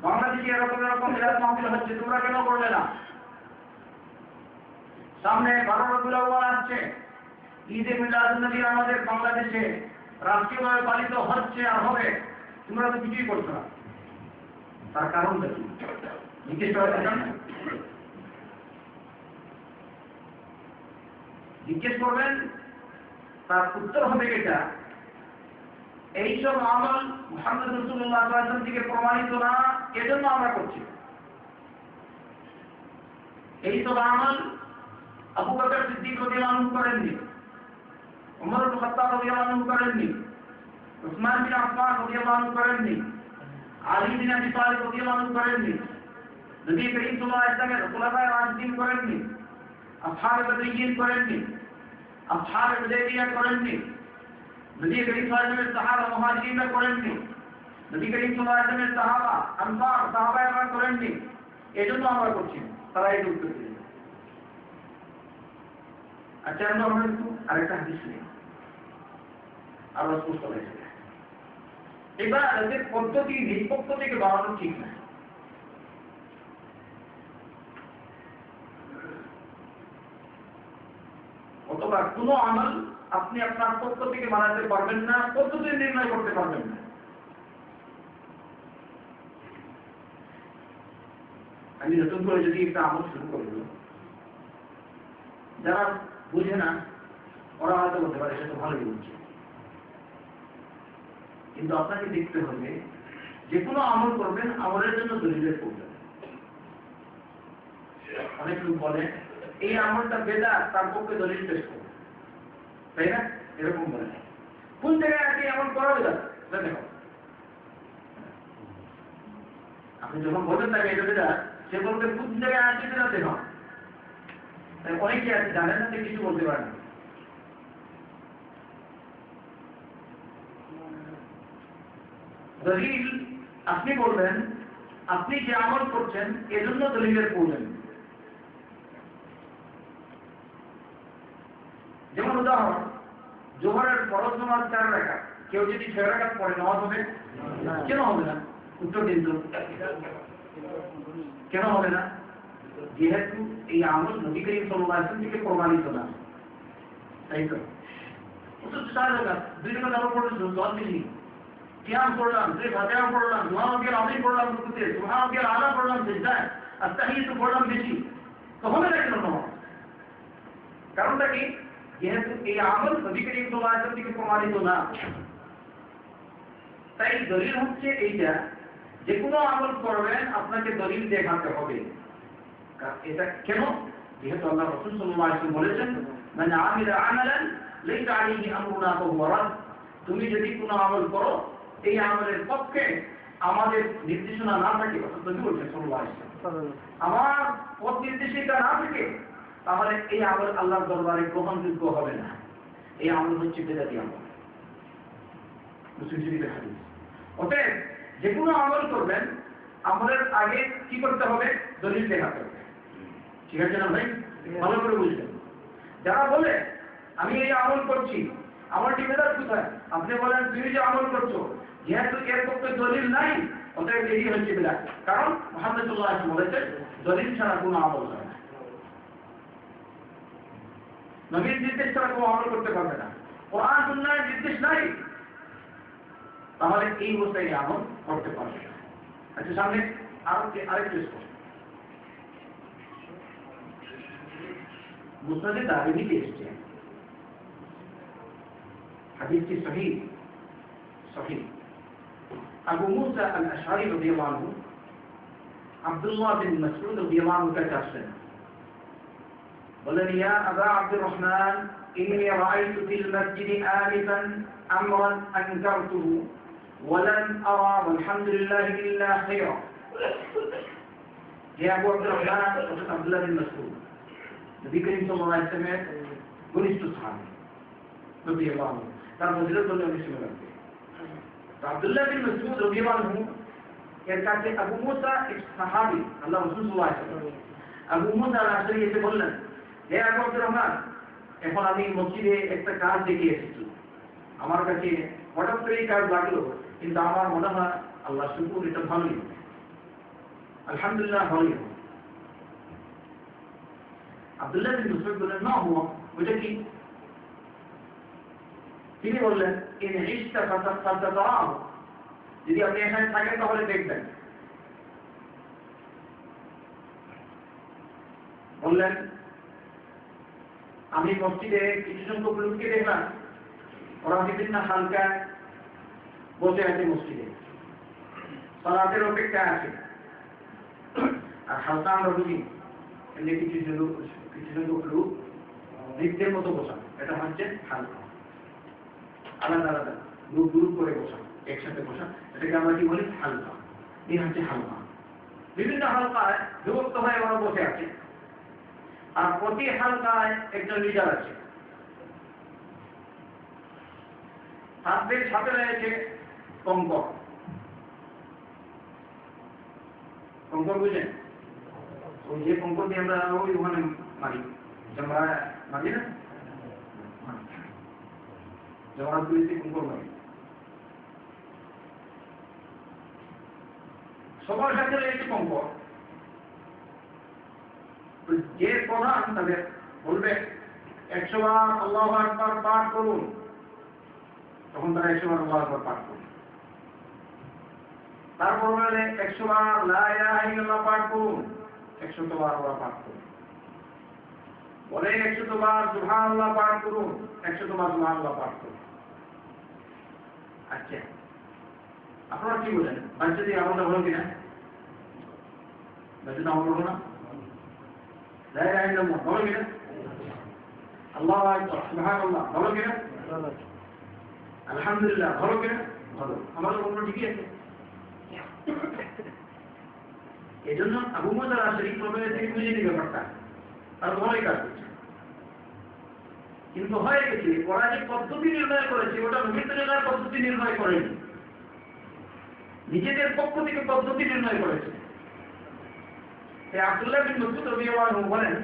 বাংলাদেশে এরকম এরকম মিলাদ মাহফিল হচ্ছে, তোমরা কেন করলে না? সামনে 12 রবিউল আউয়াল আসছে, ঈদে মিলাদুন নবী আমাদের বাংলাদেশে রাষ্ট্রীয়ভাবে পালিত হচ্ছে আর হবে, তোমরা তো কিছুই করছো না। তার কারণটা কি জিজ্ঞেস করা যায় না? জিজ্ঞেস করবেন, তার উত্তর হবে এটা, এইসব আমল মুহাম্মদ রাসূলুল্লাহ সাল্লাল্লাহু আলাইহি ওয়াসাল্লাম থেকে প্রমাণিত না, এজন্য আমরা করছি। এইসব আমল আবু বকর সিদ্দিক রাদিয়াল্লাহু আনহু করেননি, ওমর ইবনে খাত্তাব রাদিয়াল্লাহু আনহু করেননি, উসমান বিন আফফান রাদিয়াল্লাহু আনহু করেননি, আলী বিন আবি তালিব রাদিয়াল্লাহু আনহু করেননি, নবী করিম সাল্লাল্লাহু আলাইহি ওয়াসাল্লামের খুলাফায়ে রাশিদিন করেননি, আসহাবে বদরিয়িন করেননি, আসহাবে হুদাইবিয়া করেননি, নবী করিম সাল্লাল্লাহু আলাইহি ওয়াসাল্লামের সাহাবা মুহাজিরিনরা করেননি, নবী করিম সাল্লাল্লাহু আলাইহি ওয়াসাল্লামের সাহাবা আনসার সাহাবায়ে করেননি, এজন্য আমরা করছি। তারা এই উত্তর দিলেন। আচ্ছা, আমরা একটু আরেকটা হাদিস নিই, আরো স্পষ্ট হয়ে যাবে। এবার এদের পদ্ধতি নিষ্পক্ষ থেকে বাড়ানো ঠিক না। অথবা কোন আমল আপনি আপনার পক্ষ থেকে বানাতে পারবেন না, পদ্ধতি নির্ণয় করতে পারবেন না। আমি নতুন করে যদি একটা আমল শুরু করব, যারা বুঝে না ওরা হয়তো বলতে পারে সেটা ভালোই বুঝছে, কিন্তু আপনাকে দেখতে হবে যে কোনো আমল করবেন আমলের জন্য দলিলের প্রয়োজন। অনেক লোক বলে এই আমলটা বেদাত, তার পক্ষে দলিল পেশ করবে, তাই না? এরকম বলে কোন জায়গায় আছে আমল করা বেদাত? দেখো, আপনি যখন বলবেন তাকে এটা বেদাত, সে বলতে কোন জায়গায় আছে সেটা দেখো। অনেকে আছে জানেন না, কিছু বলতে পারেন না। দলিল আপনি বলবেন, আপনি যে আমল করছেন এজন্য দলিলের প্রয়োজন। যেমন উদাহরণ, জোহরের ফরজ নামাজ 4 রাকাত, কেউ যদি 6 রাকাত পড়ে নামাজ হবে? কেন হবে না? উত্তর দিন তো, কেন হবে না? যেহেতু এই আমল নবী করিম সাল্লাল্লাহু আলাইহি ওয়াসাল্লাম থেকে প্রমাণিত না, তাই তো। অথচ 4 রাকাত 2 রাকাত আমল পড়লে 10 মিনিট কিয়াম করলাম, 2 ফাতিহা পড়লাম, সুবহানাল্লাহি আযীম পড়লাম রুকুতে, সুবহানাল্লাহি আলা পড়লাম সিজদায়, আত্তাহিয়াতু পড়লাম বেশি, তো হবে না কেন? কারণটা কি? যেহেতু এই আমল নবী করিম সাল্লাল্লাহু আলাইহি ওয়াসাল্লাম থেকে প্রমাণিত না। তাই দলিল হচ্ছে এইটা, যে কোনো আমল করবেন আপনাকে দলিল দেখাতে হবে। এটা কেন? যেহেতু আল্লাহ রাসূল সাল্লাল্লাহু আলাইহি ওয়াসাল্লাম বলেছেন, মান আমিলা আমালান লাইসা আলাইহি আমরুনা ফাহুয়া রাদ। তুমি যদি কোনো আমল করো, এই আমলের পক্ষে আমাদের নির্দেশনা না থাকে, অর্থাৎ নবী বলেছেন সাল্লাল্লাহু আলাইহি ওয়াসাল্লাম, আমার পথ নির্দেশিকা না থাকে, তাহলে এই আমল আল্লাহর দরবারে গ্রহণযোগ্য হবে না। এই আমল হচ্ছে বেদাতি আমল। মুসলিম শরীফের হাদিস। অতএব যে কোনো আমল করবেন, আমলের আগে কি করতে হবে? দলিল দেখাতে হবে। ঠিক আছে না ভাই? ভালো করে বুঝবেন। যারা বলে আমি এই আমল করছি, আমলটি বেদাত কোথায়? আপনি বলেন তুমি যে আমল করছো, যেহেতু এর পক্ষে দলিল নাই, অতএব এটি হচ্ছে বেদাত। কারণ মুহাম্মদ সাল্লাল্লাহু আলাইহি ওয়াসাল্লাম বলেছেন দলিল ছাড়া কোনো আমল হয় না, নবীর নির্দেশ ছাড়া কোনো আমল করতে পারবে না, কোরআন সুন্নাহর নির্দেশ নাই, তাহলে এই অবস্থায় আমল করতে পারবে না। আচ্ছা, সামনে আরেকটু স্পষ্ট, মুসনাদে দারিমিতে এসেছে হাদিসটি সহিহ। আবু মুসা আল-আশআরী রাদিয়াল্লাহু আনহু আব্দুল্লাহ বিন মাসউদ রাদিয়াল্লাহু আনহু কাছে আসলেন। বললেন ইয়া আবা আব্দুর রহমান ইন্নী রাআইতু ফিল মসজিদি আনিফান আমরান আনকারতুহু ওয়ালান আরা আলহামদুলিল্লাহি ইল্লা খায়রা। হে আবু আব্দুর রহমান হযরত আব্দুল্লাহ বিন মাসউদ নবী করিম সাল্লাল্লাহু আলাইহি ওয়াসাল্লামের ঘনিষ্ঠ সাহাবী রাদিয়াল্লাহু আনহু, তার ফজিলত বলে আমি শুনে রাখছি। তো আব্দুল্লাহ বিন মাসউদ রাদিয়াল্লাহু আনহু এর কাছে আবু মুসা এক সাহাবী আল্লাহ রাসূল সাল্লাল্লাহু আলাইহি ওয়াসাল্লাম আবু মুসা আল-আশআরী এসে বললেন, হে আবু আব্দুর রহমান, এখন আমি মসজিদে একটা কাজ দেখে এসেছি, আমার কাছে হঠাৎ করে এই কাজ লাগলো, কিন্তু আমার মনে হয় আল্লাহ শুকর এটা ভালোই হবে, আলহামদুলিল্লাহ ভালোই হবে। আব্দুল্লাহ বিন মাসউদ বললেন, না হুয়া, ওইটা কি? তিনি বললেন, ইন ইশতা ফাতারাহু, যদি আপনি এখানে থাকেন তাহলে দেখবেন। বললেন, আমি মসজিদে কিছু সংখ্যক লোককে দেখলাম, ওরা বিভিন্ন হালকায় বসে আছে মসজিদে, সালাতের অপেক্ষায় আছে। আর হালকা আমরা বুঝি এমনি কিছু সংখ্যক লোক নৃত্যের মতো বসা, এটা হচ্ছে হালকা, আলাদা আলাদা গ্রুপ গ্রুপ করে বসা, একসাথে বসা, এটাকে আমরা কি বলি? হালকা। এই হচ্ছে হালকা। বিভিন্ন হালকায় বিভক্ত হয়ে ওরা বসে আছে, আর প্রতি হালকায় একজন লিডার আছে, তাদের সাথে রয়েছে কঙ্কর। কঙ্কর বুঝেন? ওই যে কঙ্কর দিয়ে আমরা ওই ওখানে মারি, আমরা মারি না, আমরা পুলিশে কঙ্কর মারি। সবার সাথে রয়েছে কঙ্কর। যে প্রধান তাদের বলবে 100 বার আল্লাহু আকবার পাঠ করুন, তখন তারা 100 বার আল্লাহু আকবার পাঠ করুন। তারপর বলে 100 বার লা ইলাহা ইল্লাল্লাহ পাঠ করুন, 100 বার ওরা পাঠ করুন। বলে 100 বার সুবহানাল্লাহ পাঠ করুন, 100 বার সুবহানাল্লাহ পাঠ করুন। আচ্ছা, আপনারা কি বলেন? বাচ্চাদের আমলটা হলো কিনা? বাচ্চাদের আমল হলো না? لا إله إلا الله ভালো কিনা? আল্লাহু আকবার সুবহানাল্লাহ ভালো কিনা? আলহামদুলিল্লাহ ভালো কিনা? ভালো। আমাদের কোন ঠিকই আছে। এজন্য আবু মুসা আল-আশআরী প্রথমে থেকে বুঝে নিয়ে ব্যাপারটা, তার ভালোই কাজ করছে। কিন্তু হয়ে গেছে ওরা যে পদ্ধতি নির্ণয় করেছে, ওটা নবীর পদ্ধতি নির্ণয় করেনি, নিজেদের পক্ষ থেকে পদ্ধতি নির্ণয় করেছে। আব্দুল্লাহ বিন মাসউদ রাদিয়াল্লাহু আনহু বলেন,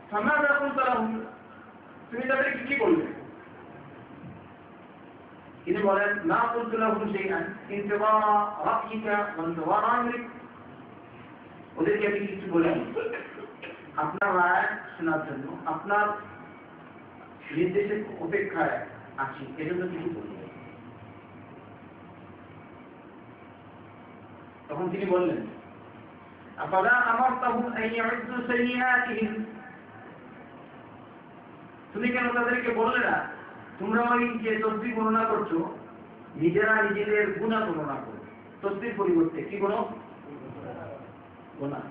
ফামাযা কুলতা লাহুম, তুমি তাদেরকে কি বললে? তিনি বলেন, না কুলতু লাহুম শাইআন ইনতিযারা রাইকা ওয়া ইনতিযারা আমরিক, ওদেরকে আমি কিছু বলিনি, আপনার রায় শোনার জন্য, আপনার নির্দেশের অপেক্ষায় আছি, এজন্য কিছু বলি। তখন তিনি বললেন, আফালা আমারতাহুম আন ইয়াউদ্দু সাইয়্যাতিহিম, তুমি কেন তাদেরকে বললে না তোমরা ওই যে তসবিহ গণনা করছো নিজেরা নিজেদের গুনাহ গণনা করো, তসবিহর পরিবর্তে কি করো? গুনাহ।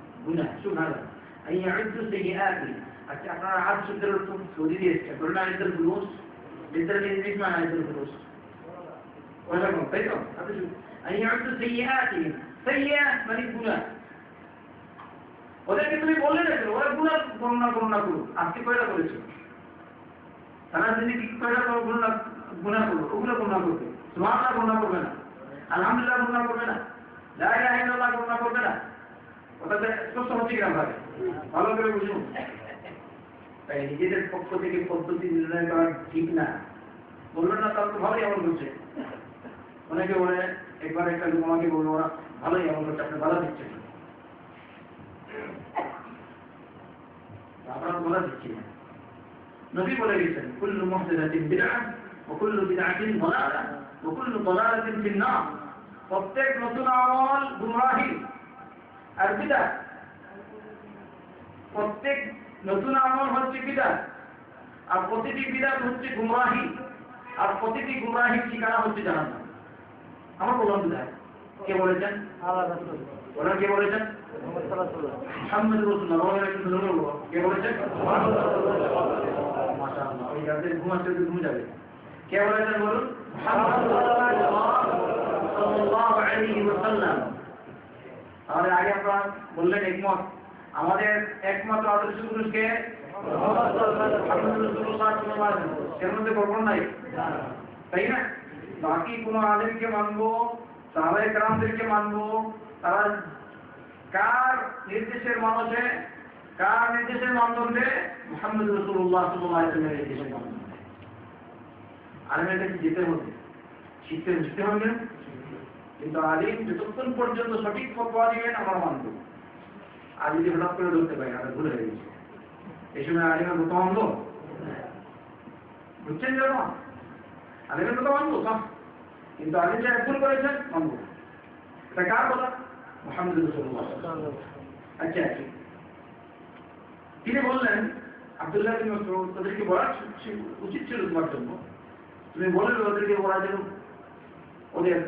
সুবহানাল্লাহ। আন ইয়াউদ্দু সাইয়্যাতিহিম। আচ্ছা, আপনারা আজ শব্দের অর্থ সৌদি দিয়েছে, বলুন আইদাল ফুলুস, লিটারালি ইংলিশ মানে আইদাল ফুলুস, ওরকম তাই তো? আপনি আন ইয়াউদ্দু সাইয়্যাতিহিম, সাইয়্যা মানে গুনাহ। ওদেরকে তুমি বললে না ওরা গুনাহ গণনা করুক, আজকে কয়টা করেছো? তারা যদি কি কয়টা গুনাহ করো, ওগুলো গণনা করবে, সুবহানাল্লাহ গণনা করবে না, আলহামদুলিল্লাহ গণনা করবে না, লা ইলাহা ইল্লাল্লাহ গণনা করবে না। ওটাতে স্পষ্ট হচ্ছে কিনা ভাবে ভালো করে বুঝুন। তাই নিজেদের পক্ষ থেকে পদ্ধতি নির্ণয় করা ঠিক না। বলবেন না তার তো ভালোই আমল করছে। অনেকে বলে, একবার একটা লোক আমাকে বললো ওরা ভালোই আমল করছে, আপনি বাধা দিচ্ছেন, আপনারা বাধা দিচ্ছি না। নবী বলে গেছেন, কুল্লু মুহদাসাতিন বিদআহ ওয়া কুল্লু বিদআতিন দালালাহ ওয়া কুল্লু দালালাতিন ফিন-নার, প্রত্যেক নতুন আমল গুমরাহি আর বিদআহ, প্রত্যেক নতুন আমল হচ্ছে বিদআহ, আর প্রতিটি বিদআত হচ্ছে গুমরাহি, আর প্রতিটি গুমরাহির ঠিকানা হচ্ছে জাহান্নাম। আমার বললাম বিদআহ কে বলেছেন? ওরা কে বলেছেন? মুহাম্মদ রাসূলুল্লাহ কে বলেছেন? মাশাআল্লাহ, ওই যাদের ঘুমাচ্ছে ঘুম যাবে। কে বলেছেন বলুন? মুহাম্মদ সাল্লাল্লাহু আলাইহি ওয়াসাল্লাম। তাহলে আগে আপনারা বললেন একমত, আমাদের একমাত্র আদর্শ পুরুষকে মুহাম্মদ রাসূলুল্লাহ সাল্লাল্লাহু আলাইহি ওয়াসাল্লাম, এর মধ্যে বলবো নাই, তাই না? বাকি কোন আলেমকে মানবো, সাহাবায়ে কেরামদেরকে মানবো, তারা কার নির্দেশের মানুষে, কার নির্দেশের মানদণ্ডে? মুহাম্মদ রাসূলুল্লাহ সাল্লাল্লাহু আলাইহি ওয়াসাল্লামের নির্দেশের মানদণ্ডে। আলেমের কাছে যেতে হবে, শিখতে বুঝতে হবে, কিন্তু আলিম যতক্ষণ পর্যন্ত সঠিক ফতোয়া দিবেন আমরা মানব। আর যদি হঠাৎ করে ধরতে পারি আমরা ভুলে হয়ে গেছি, এই সময় আলিমের কথা মানবো? বুঝছেন যেন আলিমের কথা মানবো সব, কিন্তু আলিম যে ভুল করেছেন মানবো। এটা কার কথা? মুহাম্মদ রাসূলুল্লাহ। আচ্ছা, তিনি বললেন আব্দুল্লাহ বিন মাসউদ, তাদেরকে বলা উচিত ছিল তোমার জন্য, তুমি বলে ওদেরকে বলা যেন ওদের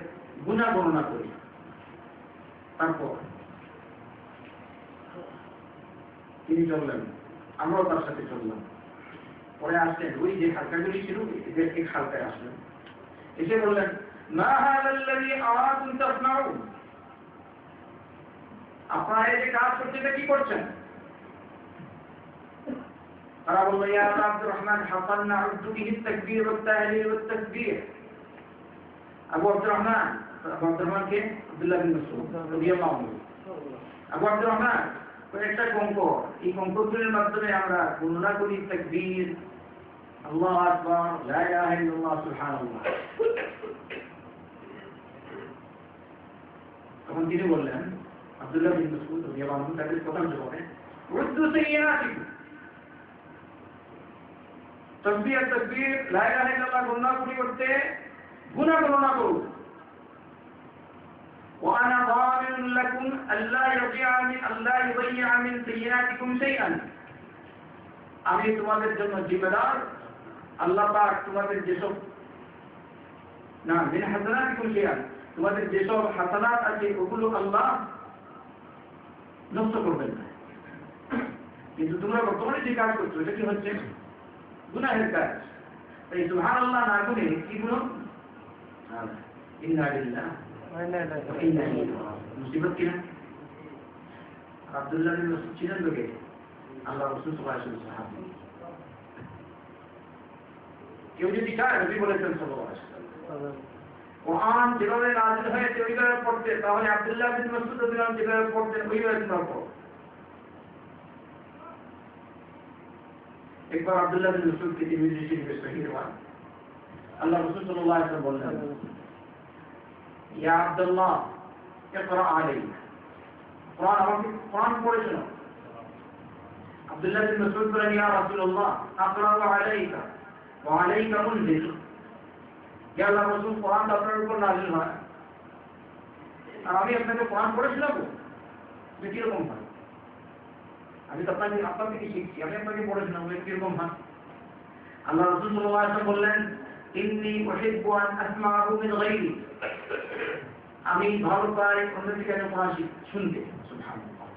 গুনাহ বর্ণনা করি। তারপর তিনি চললেন, আমরাও তার সাথে চললাম। পরে আসলেন, ওই যে হালকাগুলি ছিল এদের এক হালকায় আসলেন, এসে বললেন, মা হাযাল্লাযী আরাকুম তাসনাউন, আপনারা এই যে কাজ করছেন এটা কি করছেন? তারা বলল, ইয়া আব্দুর রহমান হাসাননা উদ্দু বিহি তাকবীর ওয়া তাহলিল ওয়া তাসবীহ। আবু আব্দুর রহমান, আবু আব্দুর রহমানকে আব্দুল্লাহ বিন মাসউদ রাদিয়াল্লাহু আনহু, আবু আব্দুর রহমান একটা অঙ্ক, এই অঙ্কগুলোর মাধ্যমে আমরা গণনা করি তাকবীর, আল্লাহু আকবার, লা ইলাহা ইল্লাল্লাহ, সুবহানাল্লাহ। তখন তিনি বললেন, আব্দুল্লাহ বিন মাসউদ রাদিয়াল্লাহু আনহু তাদের প্রথম জবাবে, উদ্দু সাইয়্যাতিকুম, তাসবিহ তাকবীর লা ইলাহা ইল্লাল্লাহ গণনা করতে গুনাহ গণনা করুন। وأنا ضامن لكم ألا يضيع من سيئاتكم شيئا, আমি তোমাদের জন্য জিম্মেদার, আল্লাহ পাক তোমাদের যেসব না মিন হাসানাতিকুম শাইআন, তোমাদের যেসব হাসানাত আছে ওগুলো আল্লাহ নষ্ট করবেন না। কিন্তু তোমরা বর্তমানে যে কাজ করছো এটা কি হচ্ছে? গুনাহের কাজ। তাই সুবহানাল্লাহ না করে কি গুলো? ইন্না লিল্লাহি ওয়া ইন্না ইলাইহি রাজিউন। মুসিবত কিনা? আব্দুল্লাহ বিন মাসউদ ছিলেন লোকে আল্লাহ রাসূল সাল্লাল্লাহু আলাইহি ওয়াসাল্লাম। কেউ যদি চায় নবী বলেছেন সাল্লাল্লাহু আলাইহি ওয়াসাল্লাম কোরআন যেভাবে নাযিল হয়েছে ওইভাবে পড়তে, তাহলে আব্দুল্লাহ বিন মাসউদ রাদিয়াল্লাহু আনহু যেভাবে পড়তেন ওইভাবে তোমরা পড়ো। একবার আব্দুল্লাহ বিন মাসউদ কে তিরমিজি শরীফে সহিহ রওয়ায়াত, আল্লাহ রাসূল সাল্লাল্লাহু আলাইহি ওয়াসাল্লাম বললেন, ইয়া আব্দুল্লাহ ইকরা আলাইকা, কোরআন পড়ে শোনাও। আব্দুল্লাহ বিন মাসউদ বলেন, ইয়া রাসূলুল্লাহ আকরা আলাইকা ওয়া আলাইকা মুনজিল, ইয়া আল্লাহর রাসূল কোরআন আপনার উপর নাযিল হয় আর আমি আপনাকে কোরআন পড়ে শোনাবো, এটা কিরকম হয়? আমি তো আপনার থেকে শিখছি, আমি আপনাকে পড়ে শোনাবো, এটা কিরকম হয়? আল্লাহ রাসূল সাল্লাল্লাহু আলাইহি ওয়াসাল্লাম বললেন, ইন্নী উহিব্বু আন আসমা'হু মিন গায়রি, আমি ভালো পাই অন্য থেকে কোরআন শুনতে। সুবহানাল্লাহ।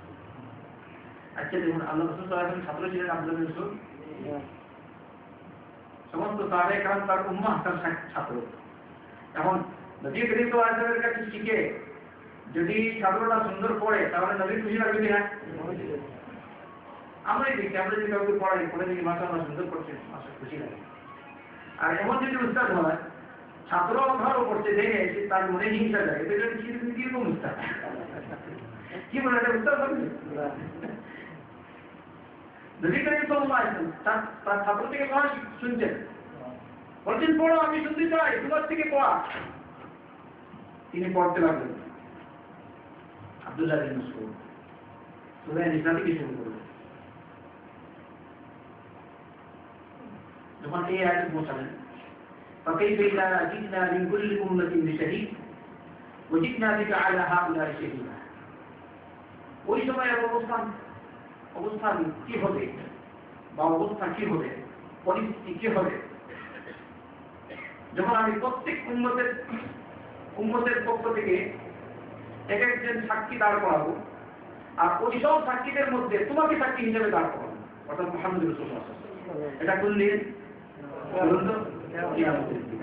আচ্ছা দেখুন, আল্লাহ রাসূল সাল্লাল্লাহু আলাইহি ওয়াসাল্লাম ছাত্র ছিলেন আব্দুল্লাহ বিন মাসউদ, সমস্ত সাহাবায়ে কেরাম তার উম্মাহ, তার ছাত্র। এখন নবী করিম সাল্লাল্লাহু আলাইহি ওয়াসাল্লামের কাছে শিখে যদি ছাত্রটা সুন্দর পড়ে তাহলে নবী খুশি লাগবে কিনা? আমরাই দেখি, আমরা যদি কাউকে পড়াই, পড়ে দেখি মাশাআল্লাহ সুন্দর পড়ছে, মাশাআল্লাহ খুশি লাগে। আর এমন যদি উস্তাদ হয় ছাত্র ভালো পড়ছে দেখে তার মনে হিংসা লাগে, এটা কিরকম উস্তাদ? কি বলে এটা উস্তাদ হবে? নবী করিম সাল্লাল্লাহু আলাইহি ওয়াসাল্লাম তার ছাত্র থেকে পড়া শুনছেন, বলছেন পড়ো, আমি শুনতে চাই, তোমার থেকে পড়া। তিনি পড়তে লাগলেন। আব্দুল্লাহ বিন মাসউদ সূরা নিসা থেকে শুরু করলেন। যখন এই আয়াতে পৌঁছালেন, فكيف إذا جئنا من كل أمة بشهيد وجئنا بك على هؤلاء شهيدا, ওই সময়ের অবস্থা কি হবে বা অবস্থা কি হবে, পরিস্থিতি কি হবে যখন আমি প্রত্যেক উম্মতের পক্ষ থেকে এক একজন সাক্ষী দাঁড় করাবো, আর ওই সব সাক্ষীদের মধ্যে তোমাকে সাক্ষী হিসেবে দাঁড় করাবো, অর্থাৎ মুহাম্মদুর রাসূলুল্লাহ সাল্লাল্লাহু আলাইহি ওয়াসাল্লাম। এটা কোন দিন? বলুন তো, কিয়ামতের দিন।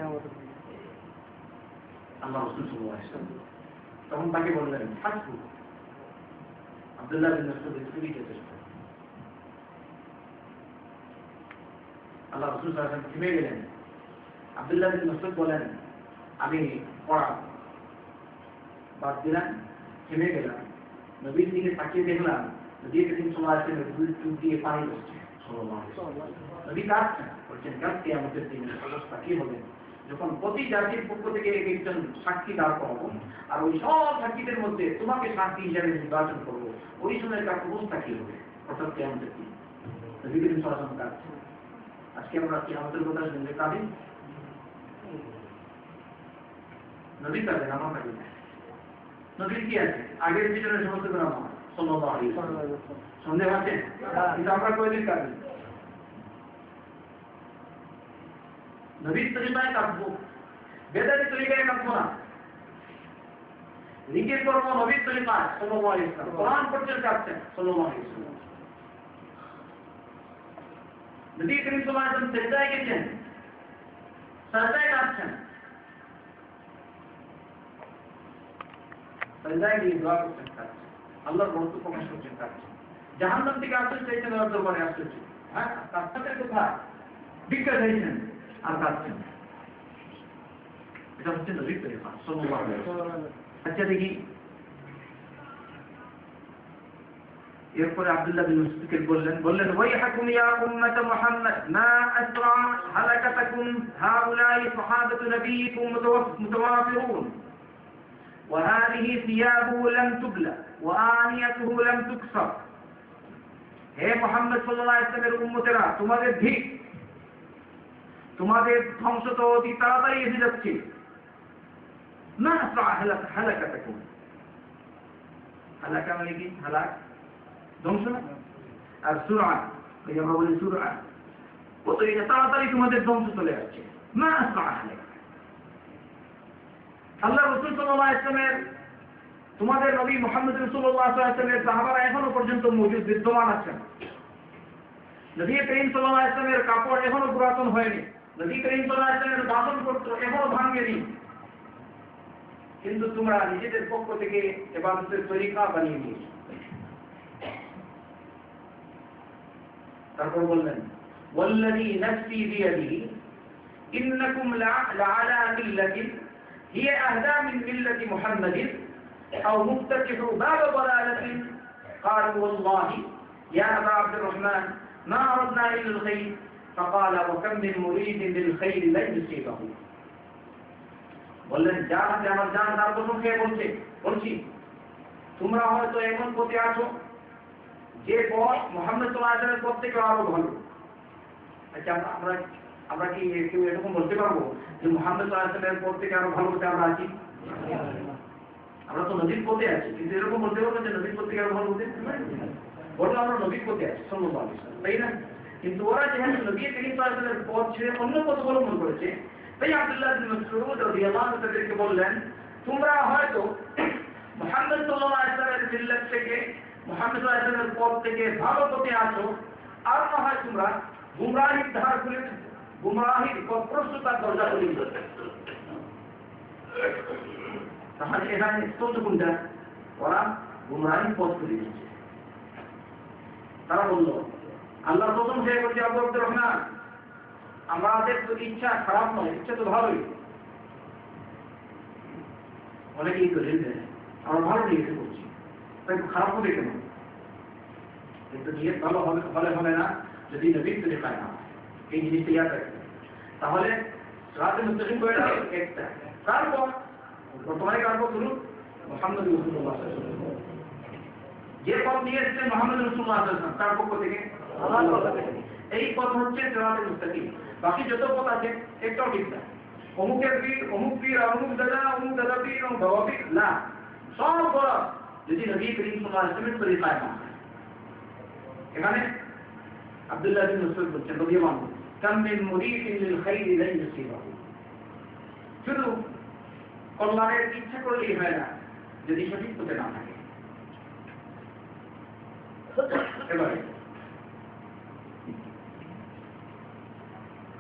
আল্লাহ রাসূল সাল্লাল্লাহু আলাইহি ওয়াসাল্লাম তখন তাকে বললেন, হাসবু, আব্দুল্লাহ বিন মাসউদ তুমি যথেষ্ট। আল্লাহ রাসূল সাল্লাল্লাহু আলাইহি ওয়াসাল্লাম থেমে গেলেন। আব্দুল্লাহ বিন মাসউদ বলেন, আমি পড়া বাদ দিলাম, থেমে গেলাম, নবীর দিকে তাকিয়ে দেখলাম নবী করিম সাল্লাল্লাহু আলাইহি ওয়াসাল্লাম দুই চোখ দিয়ে পানি পড়ছে। সাল্লাল্লাহু আলাইহি ওয়াসাল্লাম নবী কাঁদছেন, বলছেন কাল কিয়ামতের দিনের অবস্থা কি হবে, যখন প্রতি জাতির পক্ষ থেকে একজন সাক্ষী দাঁড় করাবো, আর ওই সব সাক্ষীদের মধ্যে তোমাকে সাক্ষী হিসাবে নির্বাচন করবো, ওই সময় তার অবস্থা কি হবে, অর্থাৎ কিয়ামতের দিন। নবী করিম সাল্লাল্লাহু আলাইহি ওয়াসাল্লাম কাঁদছেন। আজকে আমরা কিয়ামতের কথা শুনলে কাঁদি, নবী কাঁদেন, আমার কাঁদি না। নবীর কি আছে? আগের পিছনে সমস্ত গুনাহ মাফ, সাল্লাল্লাহু আলাইহি ওয়াসাল্লাম। সন্দেহ আছে? কিন্তু আমরা কয়দিন কাঁদি? নবীর তরিকায় কাঁদবো, বেদাতি তরিকায় কাঁদবো না। জিকির করবো নবীর তরিকায়, সাল্লাল্লাহু আলাইহি ওয়াসাল্লাম। কোরআন পড়তে কাঁদছেন, সাল্লাল্লাহু আলাইহি ওয়াসাল্লাম। নবী করিম সাল্লাল্লাহু আলাইহি ওয়াসাল্লাম সিজদায় গেছেন, সাজদায় কাঁদছেন, সাজদায় গিয়ে দোয়া করছেন, কাঁদছেন, আল্লাহর বন্ধু প্রকাশ করছেন, কাঁদছেন। জাহান্নাম থেকে আশ্রয় চাইছেন, আর দরবারে আশ্রয় চাইছেন। হ্যাঁ, কাঁদছেন কোথায়? ভিক্ষা চাইছেন আর কাঁদছেন। এটা হচ্ছে নবীর তরিকা, সাল্লাল্লাহু আলাইহি ওয়াসাল্লাম। আচ্ছা দেখি, এরপরে আব্দুল্লাহ বিন মাসউদকে বললেন ওয়াইহাকুম ইয়া উম্মাত মুহাম্মদ মা আসরা হালাকাতাকুম হাউলাই সাহাবাতু নবিয়িকুম মুতাওয়াফিরুন ওয়া হাযিহি সিয়াবুহু লাম তুবলা ওয়া আনিয়াতুহু লাম তুকসার। হে মুহাম্মদ সাল্লাল্লাহু আলাইহি ওয়াসাল্লামের উম্মতেরা, তোমাদের ঠিক, তোমাদের ধ্বংস তো অতি তাড়াতাড়ি এসে যাচ্ছে। মা আসরা হালাকাতাকুম, হালাকা মানে কি? হালাক ধ্বংস না, আর সুরা, এই আমরা বলি সুরা, কত এটা তাড়াতাড়ি তোমাদের ধ্বংস চলে যাচ্ছে। মা আসরা হালাকা। আল্লাহ রাসূল সাল্লাল্লাহু আলাইহি ওয়াসাল্লামের, তোমাদের নবী মুহাম্মদ রাসূলুল্লাহ সাল্লাল্লাহু আলাইহি ওয়াসাল্লামের সাহাবারা এখনো পর্যন্ত মজুদ, বিদ্যমান আছেন। নবী করিম সাল্লাল্লাহু আলাইহি ওয়াসাল্লামের কাপড় এখনো পুরাতন হয়নি, নবী করিম সাল্লাল্লাহু আলাইহি ওয়াসাল্লামের বাসনপত্র এখনো ভাঙেনি, কিন্তু তোমরা নিজেদের পক্ষ থেকে ইবাদতের তরিকা বানিয়ে নিয়েছো। তারপর বললেন ওয়াল্লাযী নাফসি বিয়াদিহি ইন্নাকুম লাআলা মিল্লাতিন হিয়া আহদা মিন মিল্লাতি মুহাম্মাদিন আও মুফতাতিহু বাব দালালাতিন ক্বালু ওয়াল্লাহি ইয়া আবা আব্দুর রহমান মা আরাদনা ইল্লা আল খায়র فقال وكم من مريد للخير لا يصيبه। বললেন যার হাতে আমার জান তার কসম খেয়ে বলছি, তোমরা হয়তো এমন পথে আছো যে পথ মুহাম্মদ সাল্লাল্লাহু আলাইহি ওয়াসাল্লামের পথ থেকে আরো ভালো। আচ্ছা, আমরা কি কেউ এরকম বলতে পারবো যে মুহাম্মদ সাল্লাল্লাহু আলাইহি ওয়াসাল্লামের পথ থেকে আরো ভালো পথে আমরা আছি? আমরা তো নবীর পথে আছি, কিন্তু এরকম বলতে পারবো যে নবীর পথ থেকে আরো ভালো পথে? বলবো আমরা নবীর পথে আছি, সাল্লাল্লাহু আলাইহি ওয়াসাল্লাম, তাই না? কিন্তু ওরা যেহেতু নবী করিম সাল্লাল্লাহু আলাইহি ওয়াসাল্লামের পথ ছেড়ে অন্য পথ অবলম্বন করেছে, তাই আব্দুল্লাহ বিন মাসউদ রাদিয়াল্লাহু আনহু তাদেরকে বললেন, তোমরা হয়তো মুহাম্মদ সাল্লাল্লাহু আলাইহি ওয়াসাল্লামের মিল্লাত থেকে, মুহাম্মদ সাল্লাল্লাহু আলাইহি ওয়াসাল্লামের পথ থেকে ভালো পথে আছো, আর না হয় তোমরা গুমরাহির ধার খুলে, গুমরাহির পথভ্রষ্টতার দরজা খুলে দিচ্ছ। তাহলে এখানে স্পষ্ট কোনটা? ওরা গুমরাহির পথ খুলে দিচ্ছে। তারা বলল, আল্লাহ প্রথম সে বলছে আবু আব্দুর রহমান, আমাদের তো ইচ্ছা খারাপ নয়, ইচ্ছা তো ভালোই, অনেকেই তো রেলবে, আমরা ভালো নিয়ে করছি, তাই খারাপ হবে কেন? কিন্তু নিয়ত ভালো হবে না যদি নবীর তরিকায় না হয়। এই জিনিসটা ইয়াদ রাখবে। তাহলে সিরাতে মুস্তাকিম করে একটা, তারপর বর্তমানে কার পথ হলো মুহাম্মদ রাসূলুল্লাহ সাল্লাল্লাহু আলাইহি ওয়াসাল্লাম, যে পথ নিয়ে এসেছেন মুহাম্মদ রাসূলুল্লাহ সাল্লাল্লাহু আলাইহি ওয়াসাল্লাম তার পক্ষ থেকে, আল্লাহর পক্ষ থেকে। এই পথ হচ্ছে সিরাতে মুস্তাকিম। বাকি যত পথ আছে একটাও ঠিক না। অমুকের পীর, অমুক পীর, অমুক দাদা পীর, অমুক বাবা পীর, না, সব বড় যদি নবী করিম সাল্লাল্লাহু আলাইহি ওয়াসাল্লামের তরিকায় না। এখানে আব্দুল্লাহ বিন মাসউদ বলছেন রাদিয়াল্লাহু আনহু, কাম মিন মুরিদিন লিল খায়রি লা ইউসিবাহু। শুধু কল্যাণের ইচ্ছা করলেই হয় না, যদি সঠিক পথে না থাকে। এবারে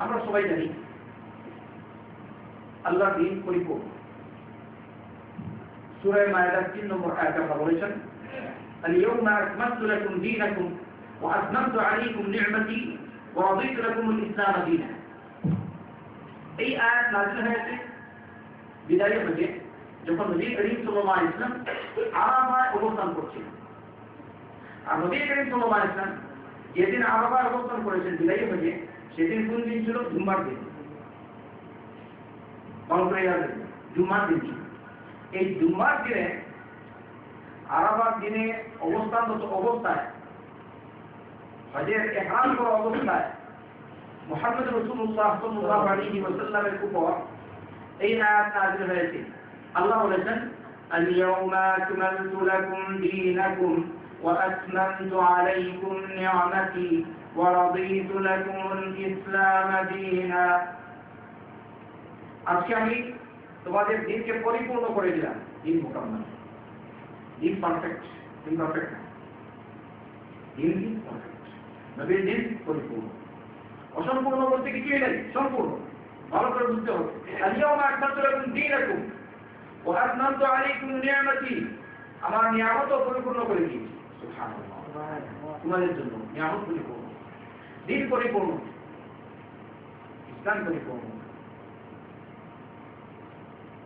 আমরা সবাই জানি আল্লাহ দ্বীন পরিপূর্ণ। সূরা মায়েদার 3 নম্বর আয়াতে আল্লাহ বলেছেন, আল-ইয়াউমা আকমালতু লাকুম দীনাকুম ওয়া আতমামতু আলাইকুম নি'মাতি ওয়া রাদিতু লাকুমুল ইসলাম দীনান। এই আয়াত নাযিল হয়েছে বিদায় হজে, যখন নবী করিম সাল্লাল্লাহু আলাইহি ওয়াসাল্লাম আরাফায় অবস্থান করছিলেন। আর নবী করিম সাল্লাল্লাহু আলাইহি ওয়াসাল্লাম যেদিন আরাফায় অবস্থান করেছেন বিদায় হজে, সেদিন কোন দিন ছিল? জুমার দিন। জুমার দিন ছিল। এই জুমার দিনে আরাফার দিনে অবস্থানরত অবস্থায়, হজের ইহরাম করা অবস্থায় মুহাম্মদ রাসূলুল্লাহ সাল্লাল্লাহু আলাইহি ওয়াসাল্লামের উপর এই আয়াত নাযিল হয়েছে। আল্লাহ বলেছেন, আল-ইয়াউমা আকমালতু লাকুম দীনাকুম ওয়া আতমামতু আলাইকুম নি'মাতি ওয়া রাদিতু লাকুমুল ইসলাম দীনান। আজকে আমি তোমাদের দিনকে পরিপূর্ণ করে দিলাম। দিন মুকাম্মাল, দিন পারফেক্ট, দিন পারফেক্ট, দিন পারফেক্ট, নবীর দিন পরিপূর্ণ। অসম্পূর্ণ বলতে কিছুই নেই, সম্পূর্ণ। ভালো করে বুঝতে হবে। আল-ইয়াউমা আকমালতু লাকুম দীনাকুম ওয়া আতমামতু আলাইকুম নি'মাতি, আমার নিয়ামতও পরিপূর্ণ করে দিয়েছি। সুবহানাল্লাহ, তোমাদের জন্য নিয়ামত পরিপূর্ণ, দিন পরিপূর্ণ, ইসলাম পরিপূর্ণ।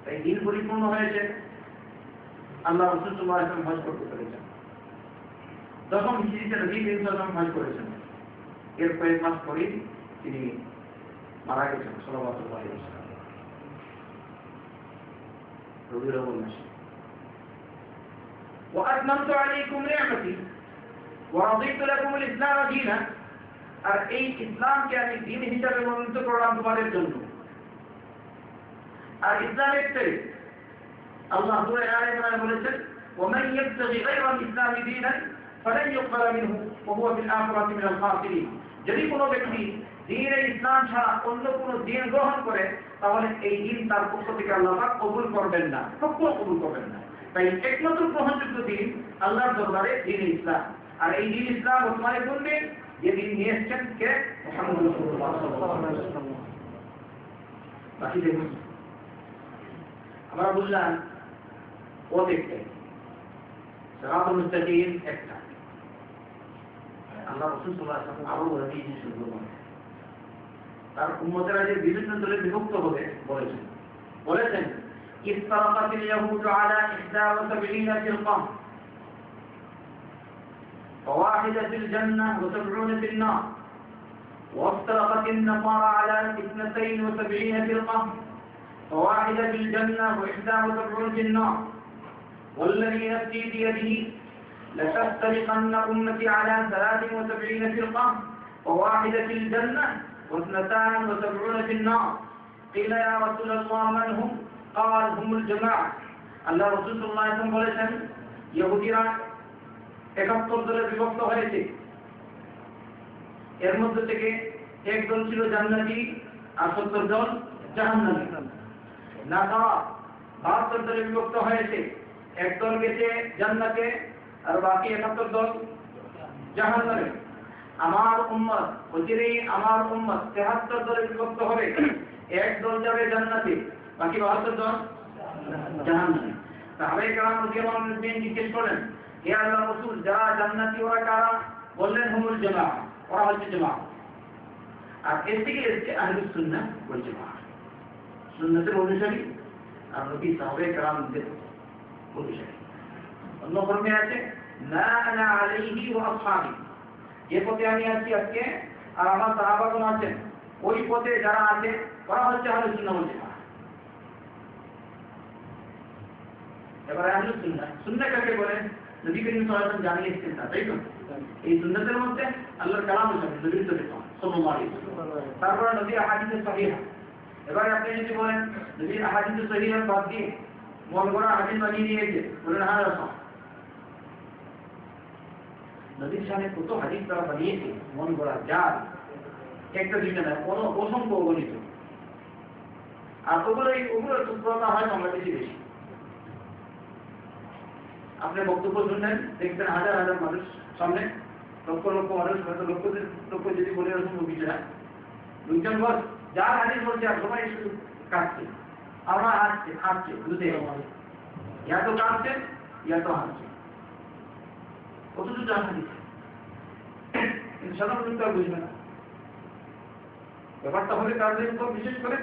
তাই দিন পরিপূর্ণ হয়েছে। আল্লাহ রাসূল সাল্লাল্লাহু আলাইহি ওয়াসাল্লাম হজ করতে পেরেছেন। 10ম হিজরিতে নবী করিম সাল্লাল্লাহু আলাইহি ওয়াসাল্লাম হজ করেছেন। এর কয়েক মাস পরেই তিনি মারা গেছেন সাল্লাল্লাহু আলাইহি ওয়াসাল্লাম, রবিউল আউয়াল মাসে। ওয়া আতমামতু আলাইকুম নি'মাতি ওয়া রাদিতু লাকুমুল ইসলাম দীনান, আর এই ইসলামকে আমি দিন হিসাবে মনোনীত করলাম তোমাদের জন্য। আর ইসলামের চেয়ে আল্লাহ সূরা আলে ইমরানে বলেছেন, ওয়া মান ইয়াবতাগি গায়রা আল-ইসলাম দীনান ফালান ইউকবালা মিনহু ওয়া হুয়া ফিল আখিরাতি মিনাল খাসিরিন। যদি কোনো ব্যক্তি দ্বীনে ইসলাম ছাড়া অন্য কোনো দ্বীন গ্রহণ করে, তাহলে এই দ্বীন তার পক্ষ থেকে আল্লাহ পাক কবুল করবেন না, কখনো কবুল করবেন না। তাই একমাত্র গ্রহণযোগ্য দ্বীন আল্লাহর দরবারে দ্বীনে ইসলাম। আর এই দ্বীন ইসলাম বর্তমানে কোন দিন? যে দিন নিয়ে এসেছেন কে? মুহাম্মদ রাসূলুল্লাহ সাল্লাল্লাহু আলাইহি ওয়াসাল্লাম। বাকি দেখুন, আমরা বুঝলাম ও দেখতে সিরাতুল মুস্তাকিম একটা। আল্লাহ রাসূল সাল্লাল্লাহু আলাইহি ওয়াসাল্লাম আরো বলে দিয়েছেন শুরু করে তার উম্মতেরা যে বিভিন্ন দলে বিভক্ত হবে বলেছেন ইফতারাকাতিল ইয়াহুদু আলা 71 ফিরকা فواحدة في الجنة و70 في النار وافترقت النصارى على 72 فرقة فواحدة في الجنة و71 في النار والذي نفسي بيده لتفترقن أمتي على 73 فرقة وواحدة في الجنة و72 في النار قيل يا رسول الله من هم؟ قال هم الجماعة. الله رسول صلى الله عليه وسلم বলেছেন, ইহুদিরা 71 দলে বিভক্ত হয়েছে। এর মধ্যে থেকে এক দল ছিল জান্নাতি আর 70 জন জাহান্নামী। নাসারা 72 দলে বিভক্ত হয়েছে। এক দল গেছে জান্নাতে আর বাকি 71 দল জাহান্নামে। আমার উম্মত অচিরেই আমার উম্মত 73 দলে বিভক্ত হবে। এক দল যাবে জান্নাতে, বাকি 72 জন জাহান্নামে। সাহাবায়ে কেরাম রাদিয়াল্লাহু আনহুম জিজ্ঞেস করেন, হে আল্লাহর রাসূল, যারা জান্নাতি ওরা কারা? বললেন হুমুল জামাআহ, ওরা হচ্ছে জামাআত। আর এর থেকে এসেছে আহলুস সুন্নাহ ওয়াল জামাআহ, সুন্নাতের অনুসারী আর নবী সাহাবায়ে কেরামদের অনুসারী। অন্য ধর্মে আছে না আনা আলাইহি ওয়া আসহাবি, যে পথে আমি আছি আজকে আর আমার সাহাবাগণ আছেন, ওই পথে যারা আছে ওরা হচ্ছে আহলুস সুন্নাহ ওয়াল জামাআহ। এবারে আহলুস সুন্নাহ, সুন্নাহ কাকে বলেন? নবী করিম সাল্লাল্লাহু আলাইহি ওয়াসাল্লাম জানিয়ে এসেছেন, তাই তো? এই সুন্নাতের মধ্যে আল্লাহর কালাম আছে, নবীর তরিকা সাল্লাল্লাহু আলাইহি ওয়াসাল্লাম। তারপরে নবীর আহাদিসে সহিহা। এবারে আপনি যদি বলেন নবীর আহাদিসে সহিহা বাদ দিয়ে মন গড়া হাদিস বানিয়ে নিয়েছে, বলেন হ্যাঁ রাসূল। নবীর সামনে কত হাদিস তারা বানিয়েছে, মন গড়া জাল, একটা দুইটা না, কোনো অসংখ্য অগণিত। আর ওগুলোর সূত্রতা হয় বাংলাদেশে বেশি। আপনি বক্তব্য শুনলেন, দেখবেন হাজার হাজার মানুষ সামনে, লক্ষ লক্ষ মানুষ, হয়তো লক্ষ লক্ষ যদি বলে এরকম কিছু না, দুইজন বস যার হাজির বলছে আর সবাই শুধু কাঁদছে, আমরা হাসছে বুঝতে ইয়া তো কাঁদছে ইয়া তো হাসছে, অথচ যার হাজির কিন্তু সাধারণ লোক আর বুঝবে না। ব্যাপারটা হবে কাজের উপর, বিশেষ করে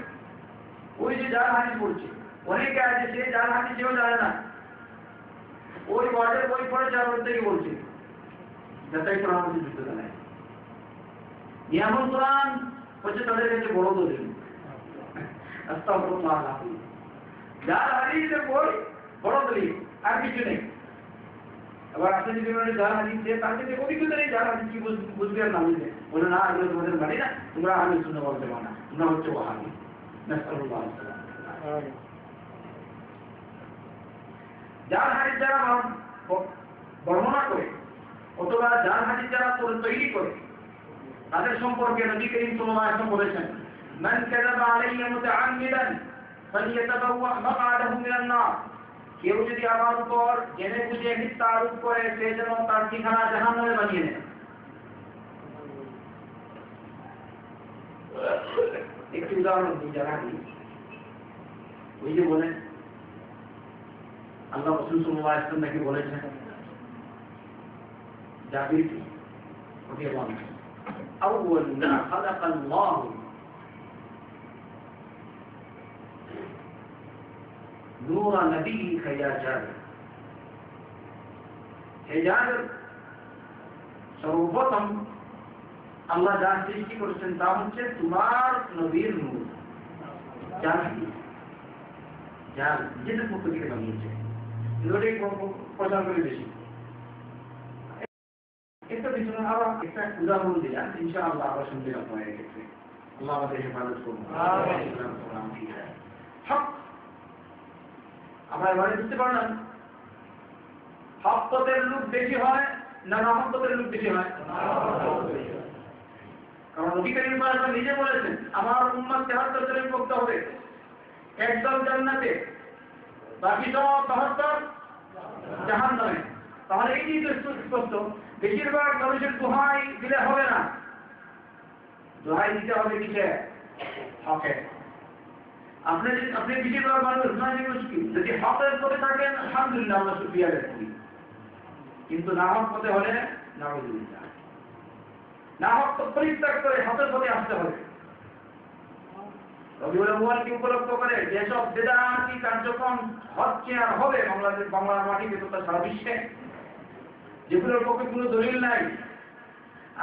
ওই যে যার হাজির পড়ছে, অনেকে আছে সে যার হাজির সেও জানে না, ওই ওয়ার্ডের বই পড়ে যার ওর থেকে বলছে যাচাই করা আমাদের যুদ্ধ জানায়। নিয়ামল কোরআন হচ্ছে তাদের কাছে বড় দলিল, আস্তাগফিরুল্লাহ। যার হাদিসের বই বড় দলিল, আর কিছু নেই। আবার আপনি যদি বলেন যার হাদিস দিয়ে তার কাছে অভিজ্ঞতা নেই, যার হাদিস কি বুঝবে আর না বুঝবে, বলে না এগুলো তোমাদের মানি না, তোমরা আহলে সুন্নাহ ওয়াল জামাত না, তোমরা হচ্ছে ওয়াহাবি। নাসাল্লাল্লাহু আলাইহি ওয়াসাল্লাম। যার হাদিস যারা বর্ণনা করে অথবা যার হাদিস যারা তৈরি করে তাদের সম্পর্কে নবী করিম সাল্লাল্লাহু আলাইহি ওয়াসাল্লাম বলেছেন, মান কাযাবা আলাইয়া মুতাআম্মিদান ফালিয়াতাবাওয়া মাকআদাহু মিনান নার। কেউ যদি আমার উপর জেনে বুঝে মিথ্যা আরোপ করে সে যেন তার ঠিকানা জাহান্নামে বানিয়ে নেয়। একটি উদাহরণ দিই, যারা ওই যে বলেন আল্লাহ রাসূল সাল্লাল্লাহু আলাইহি ওয়াসাল্লাম নাকি বলেছেন জাবির রাদিয়াল্লাহু আনহু, আউয়াল মা খালাকাল্লাহু নূর নবিয়্যিকা ইয়া জাবির। হে জাবির, সর্বপ্রথম আল্লাহ যা সৃষ্টি করেছেন তা হচ্ছে তোমার নবীর নূর। যার নিজেদের পক্ষ থেকে বানিয়েছে, এগুলোই প্রচার করে বেশি। একটা পিছনে আবার একটা উদাহরণ দিলাম, ইনশাআল্লাহ আবার শুনতে আপনার ক্ষেত্রে আল্লাহ আমাদের হেফাজত করুন। আমরা এবারে বুঝতে পারলাম হক পথের লোক বেশি হয় না নাহক পথের লোক বেশি হয়? কারণ নবী করিম সাল্লাল্লাহু আলাইহি ওয়াসাল্লাম নিজে বলেছেন আমার উম্মত 73 জনের করতে হবে, একদল জান্নাতে, বাকি সব 72 জাহান্নামে। তাহলে এই যে স্পষ্ট, বেশিরভাগ মানুষের দোহাই দিলে হবে না, দোহাই দিতে হবে কিসে? হকে। আপনি বেশিরভাগ মানুষ যদি হকের পথে থাকেন আলহামদুলিল্লাহ আমরা শুকরিয়া আদায় করি, কিন্তু না হক পথে হলে নাউযুবিল্লাহ, না হক পরিত্যাগ করে হকের পথে আসতে হবে। রবিউল আউয়ালকে উপলক্ষ করে যেসব বেদাতি কার্যক্রম হচ্ছে আর হবে বাংলার মাটিতে তথা সারা বিশ্বে, যেগুলোর পক্ষে কোনো দলিল নাই,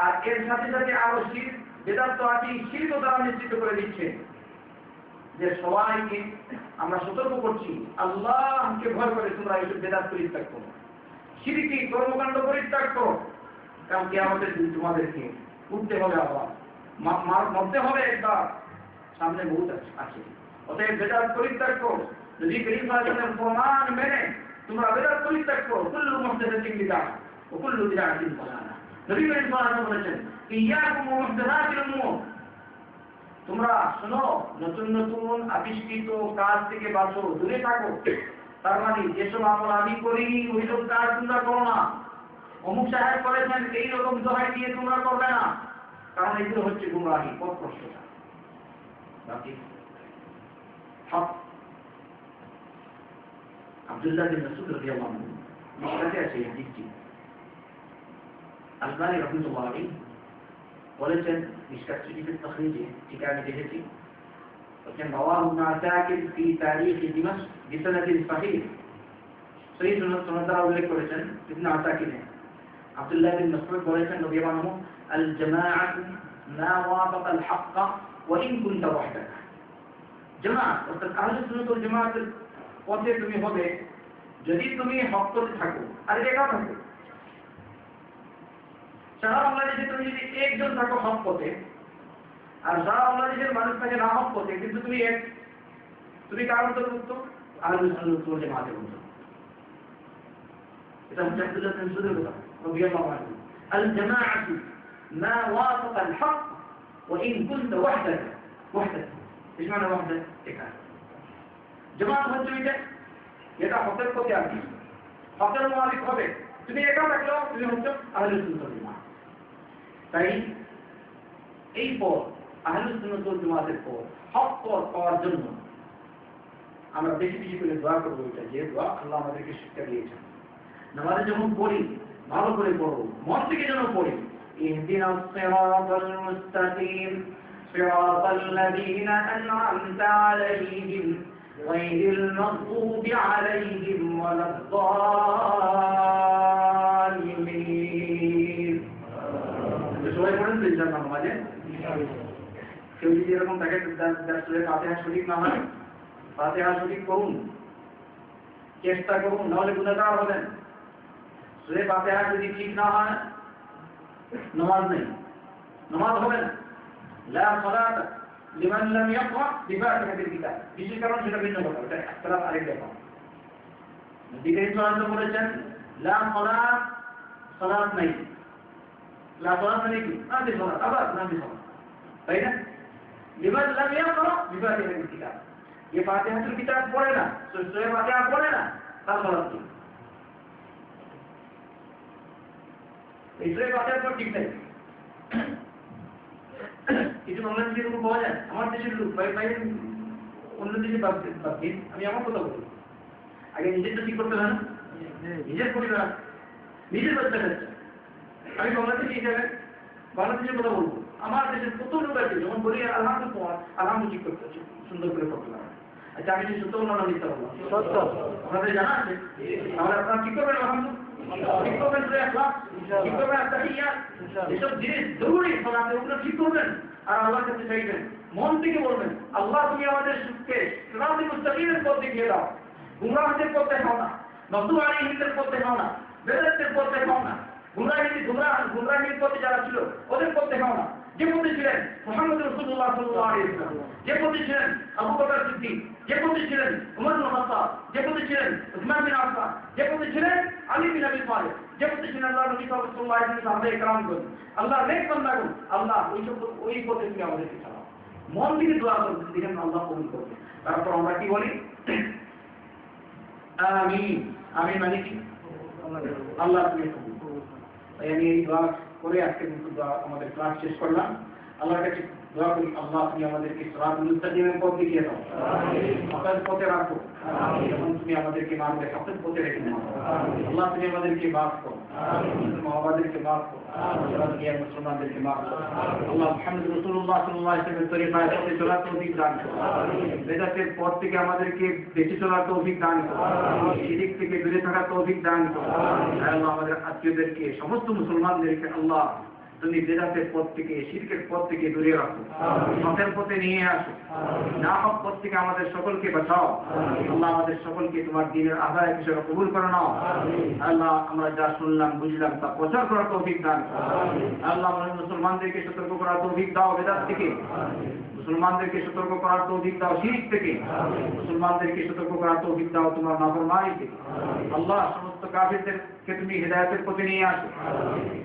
আর এর সাথে সাথে আরো শিরক বেদাত তো আছে, শিরক তারা নিশ্চিত করে দিচ্ছে যে সবাইকে আমরা সতর্ক করছি আল্লাহকে ভয় করে তোমরা এইসব বেদাত পরিত্যাগ করো, শিরকি কর্মকাণ্ড পরিত্যাগ করো, কারণ কিয়ামতের দিন তোমাদেরকে উঠতে হবে, আবার মরতে হবে একবার, সামনে বহুত আছে। অতএব বেদাত পরিত্যাগ করো, যদি করিম সাল্লাল্লাহু আলাইহি ওয়াসাল্লামের ফরমান মেনে তোমরা বেদাত পরিত্যাগ করো, কুল্লু মুহদাসাতিন বিদআহ ওয়া কুল্লু বিদআতিন দালালাহ। নবী করিম সাল্লাল্লাহু আলাইহি ওয়াসাল্লাম বলেছেন ইয়াকুম ওয়া মুহদাসাতিল উমুর, তোমরা শোনো নতুন নতুন আবিষ্কৃত কাজ থেকে বাঁচো, দূরে থাকো। তার মানে যেসব আমল আমি করি ওইসব কাজ তোমরা করো না, অমুক সাহেব করেছেন এইরকম দোহাই দিয়ে তোমরা করবে না, কারণ এগুলো হচ্ছে গুমরাহি, পথভ্রষ্টতা। বাকি হক আব্দুল্লাহ বিন মাসউদ রাদিয়াল্লাহু আনহু মিশকাতে আছে এই হাদিসটি, আলবানী রাহিমাহুল্লাহ আলাইহি বলেছেন মিশকাত শরীফের তাখরিজে, ঠিক আমি দেখেছি, বলেন রাওয়াহু ইবনে আসাকির ফি তারিখ দিমাশক বিসনাদিন সহিহ, সহিহ সনদ উল্লেখ করেছেন ইবনে আসাকির। আব্দুল্লাহ বিন মাসউদ বলেছেন রাদিয়াল্লাহু আনহু আল জামাআতু মা ওয়াফাকা আল হক ওয়া ইন কুনতা ওয়াহদাকা। জামাত অর্থাৎ আহলে সুন্নাত ওয়াল জামাতের পথে তুমি হবে যদি তুমি হক পথে থাকো আর একা থাকো। সারা বাংলাদেশে তুমি যদি একজন থাকো হক পথে, আর সারা বাংলাদেশের মানুষ থাকে না হক পথে, কিন্তু তুমি কার অন্তর্ভুক্ত? আহলে সুন্নাত ওয়াল জামাতের অন্তর্ভুক্ত। এটা হচ্ছে আব্দুল্লাহ বিন মাসউদের কথা রাদিয়াল্লাহু আনহু, আল জামাআতু মা ওয়াফাকা আল হক ওয়া ইন কুনতা ওয়াহদাকা। ওয়াহদাকা ايش معنى وحده؟ একা। জামাত হচ্ছে এটা হকের পথে আছে, হকের মালিক হবে। তুমি একা থাকলেও তুমি হচ্ছে আহলুস সুন্নাত ওয়াল জামাত। তাই এই পথ আহলুস সুন্নাত ওয়াল জামাতের পথ, হক পথ পাওয়ার জন্য আমরা বেশি বেশি করে দোয়া করবো। এটা যে দোয়া আল্লাহ আমাদেরকে শিক্ষা দিয়েছেন। নামাজে যখন পড়ি ভালো করে পড়বো, মন থেকে যেন পড়ি। ইহদিনাস সিরাতাল মুস্তাকিম সিরাতাল লাযীনা আন'আমতা আলাইহিম গায়রিল মাগদুবি আলাইহিম ওয়ালাদ-দাল্লিন। সবাই পড়েন তো ইনশাআল্লাহ নামাজে। কেউ যদি এরকম থাকে যার সূরা ফাতিহা শরীফ না হয়, ফাতিহা শরীফ করুন, চেষ্টা করুন, নাহলে গুনাহগার হবেন। সূরা ফাতিহা যদি ঠিক না হয় নামাজ নেই, নামাজ হবে না। লা সালাতা লিমান লাম ইয়াকরা বিফাতিহাতিল কিতাব। বিশেষ কারণ সেটা ভিন্ন কথা, এটা একটা আরেক ব্যাপার। নবী করিম সাল্লাল্লাহু আলাইহি ওয়াসাল্লাম বলেছেন লা সালাত, সালাত নাই। লা সালাত মানে কি? নাফি সালাত, আবার নাফি সালাত, তাই না? লিমান লাম ইয়াকরা বিফাতিহাতিল কিতাব, ये फातिहाতুল কিতাব পড়ে না, সূরা ফাতিহা পড়ে না, তার সালাত নেই। এই সূরা ফাতিহা তো ঠিক নাই। কিছু বাংলাদেশে এরকম পাওয়া যায়, আমার দেশের লোক বাইরে অন্য দেশে ভাবছেন, আমি আমার কথা বলি। আগে নিজেরটা ঠিক করতে হবে না, নিজের পরিবার, নিজের বাচ্চা কাচ্চা। আমি বাংলাদেশি হিসাবে বাংলাদেশের কথা বলবো। আমার দেশের কত লোক আছে যখন বলি আলহামদুলিল্লাহ ঠিক করতে হচ্ছে, সুন্দর করে করতে হবে। আচ্ছা আমি সত্য বললাম, মিথ্যা বললাম? সত্য। আপনাদের জানা আছে? তাহলে আপনারা ঠিক করবেন আলহামদুলিল্লাহ, ঠিক করবেন সূরা ইখলাস, ঠিক করবেন আত-তাহিয়াত, এসব জিনিস জরুরি সালাতে ওগুলো ঠিক করবেন। আর আল্লাহর কাছে চাইবেন, মন থেকে বলবেন, আল্লাহ তুমি আমাদের সুখকে সিরাতুল মুস্তাকিমের পথ দেখিয়ে দাও, গুমরাহদের পথ দেখাও না, মাগদুব আলাইহিমদের পথ দেখাও না, বেদাতের পথ দেখাও না, গুমরাহির পথে যারা ছিল ওদের পথ দেখাও না। যে পথে ছিলেন মুহাম্মদ রাসূলুল্লাহ সাল্লাল্লাহু আলাইহি ওয়াসাল্লাম, যে পথে ছিলেন আবু বকর সিদ্দিক, যে পথে ছিলেন ওমর ইবনে খাত্তাব, যে পথে ছিলেন উসমান বিন আফফান, যে পথে ছিলেন আলী বিন আবি তালিব, যে পথে ছিলেন আল্লাহর নবী সাল্লাল্লাহু আলাইহি ওয়াসাল্লাম, সাহাবায়ে কেরামগণ, আল্লাহর নেক বান্দাগণ, আল্লাহ ওই পথে তুমি আমাদেরকে চালাও। মন থেকে দোয়া করতে দেখেন আল্লাহ কবুল করবে। তারপর আমরা কি বলি? আমিন। আমিন মানে কি? আল্লাহ তুমি কবুল করো। তাই আমি এই দোয়া করে আজকে আমাদের ক্লাস শেষ করলাম। আল্লাহর কাছে দোয়া করি, আল্লাহ তুমি আমাদেরকে সিরাতুল মুস্তাকিমের পথ দেখিয়ে দাও, হকের পথে রাখো। যখন তুমি আমাদেরকে মারবে হকের পথে রেখে দাও। আল্লাহ তুমি আমাদেরকে মাফ করো, মা-বাবাদেরকে মাফ করো, সারা দুনিয়ার মুসলমানদেরকে মাফ করো। আল্লাহ মুহাম্মদ রাসূলুল্লাহ সাল্লাল্লাহু আলাইহি ওয়াসাল্লামের তরিকায় পথে চলার তৌফিক দান করো। বেদাতের পথ থেকে আমাদেরকে বেঁচে চলার তৌফিক দান করো, শিরক থেকে দূরে থাকার তৌফিক দান করো। আল্লাহ আমাদের আত্মীয়দেরকে, সমস্ত মুসলমানদেরকে আল্লাহ তুমি বেদাতের পথ থেকে, শিরকের পথ থেকে দূরে রাখো, হকের পথে নিয়ে আসো। না হক পথ থেকে আমাদের সকলকে বাঁচাও। আল্লাহ আমাদের সকলকে তোমার দ্বীনের আদায় হিসেবে কবুল করে নাও। আল্লাহ আমরা যা শুনলাম বুঝলাম তা প্রচার করার তৌফিক দান করো। আল্লাহ আমাদের মুসলমানদেরকে সতর্ক করার তৌফিক দাও বেদাত থেকে, মুসলমানদেরকে সতর্ক করার তৌফিক দাও শিরক থেকে, মুসলমানদেরকে সতর্ক করার তৌফিক দাও তোমার নাফরমানি থেকে। আল্লাহ সমস্ত কাফিরদেরকে তুমি হেদায়েতের পথে নিয়ে আসো,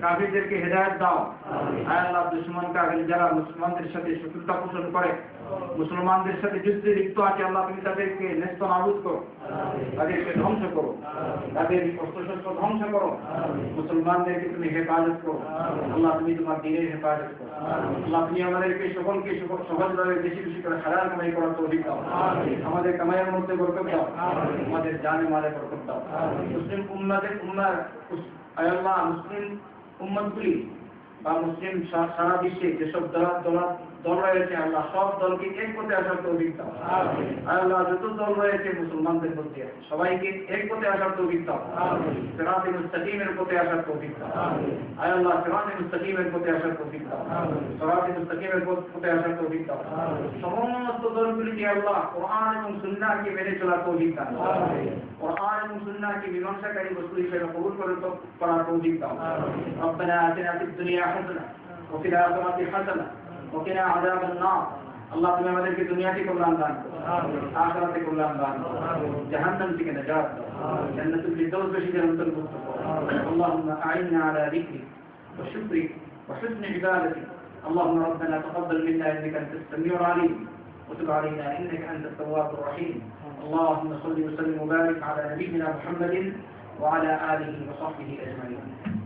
কাফিরদেরকে হেদায়েত দাও। আল্লাহ দুশমন কাফির যারা মুসলমানদের সাথে শত্রুতা পোষণ করে, মুসলমানদের সাথে যুদ্ধে লিপ্ত আছে, আল্লাহ তুমি তাদেরকে নেস্তনাবুদ করো, তাদেরকে ধ্বংস করো, তাদের অস্ত্রশস্ত্র ধ্বংস করো। মুসলমানদেরকে তুমি হেফাজত করো। আল্লাহ তুমি তোমার দ্বীনের হেফাজত করো। আল্লাহ তুমি আমাদেরকে সকলকে সহজভাবে বেশি বেশি করে হালাল কামাই করার তৌফিক দাও। আমাদের কামাইয়ের মধ্যে বরকত দাও, আমাদের জানে মালে বরকত দাও। মুসলিম আল্লাহ মুসলিম উম্মতগুলি বা মুসলিম সারা বিশ্বে যেসব দল রয়েছে আল্লাহ সব দলকে এক পথে আসার তৌফিক দাও। আল্লাহ যত দল রয়েছে মুসলমানদের মধ্যে সবাইকে এক পথে আসার তৌফিক দাও। সিরাতুল মুস্তাকিমের পথে আসার তৌফিক দাও। আল্লাহ সিরাতুল মুস্তাকিমের পথে আসার তৌফিক দাও। সিরাতুল মুস্তাকিমের পথে আসার তৌফিক দাও। সমস্ত দলগুলিকে আল্লাহ কোরআন এবং সুন্নাহকে মেনে চলার তৌফিক দাও। কোরআন এবং সুন্নাহকে মীমাংসাকারী বস্তু হিসেবে কবুল করার তৌফিক দাও। রব্বানা আতিনা ফিদ দুনিয়া হাসানাহ ওয়া ফিল আখিরাতি হাসানাহ وقنا عذاب النار। আল্লাহ তুমি আমাদেরকে দুনিয়াতে কল্যাণ দান করো, আখিরাতে কল্যাণ দান করো, জাহান্নাম থেকে নাজাত দাও, জান্নাতুল ফিরদাউস বাসীদের অন্তর্ভুক্ত করো। اللهم أعنا على ذكرك وشكرك وحسن عبادتك. اللهم ربنا تقبل منا إنك أنت السميع العليم وتب علينا إنك أنت التواب الرحيم. اللهم صل وسلم وبارك على نبينا محمد وعلى آله وصحبه أجمعين.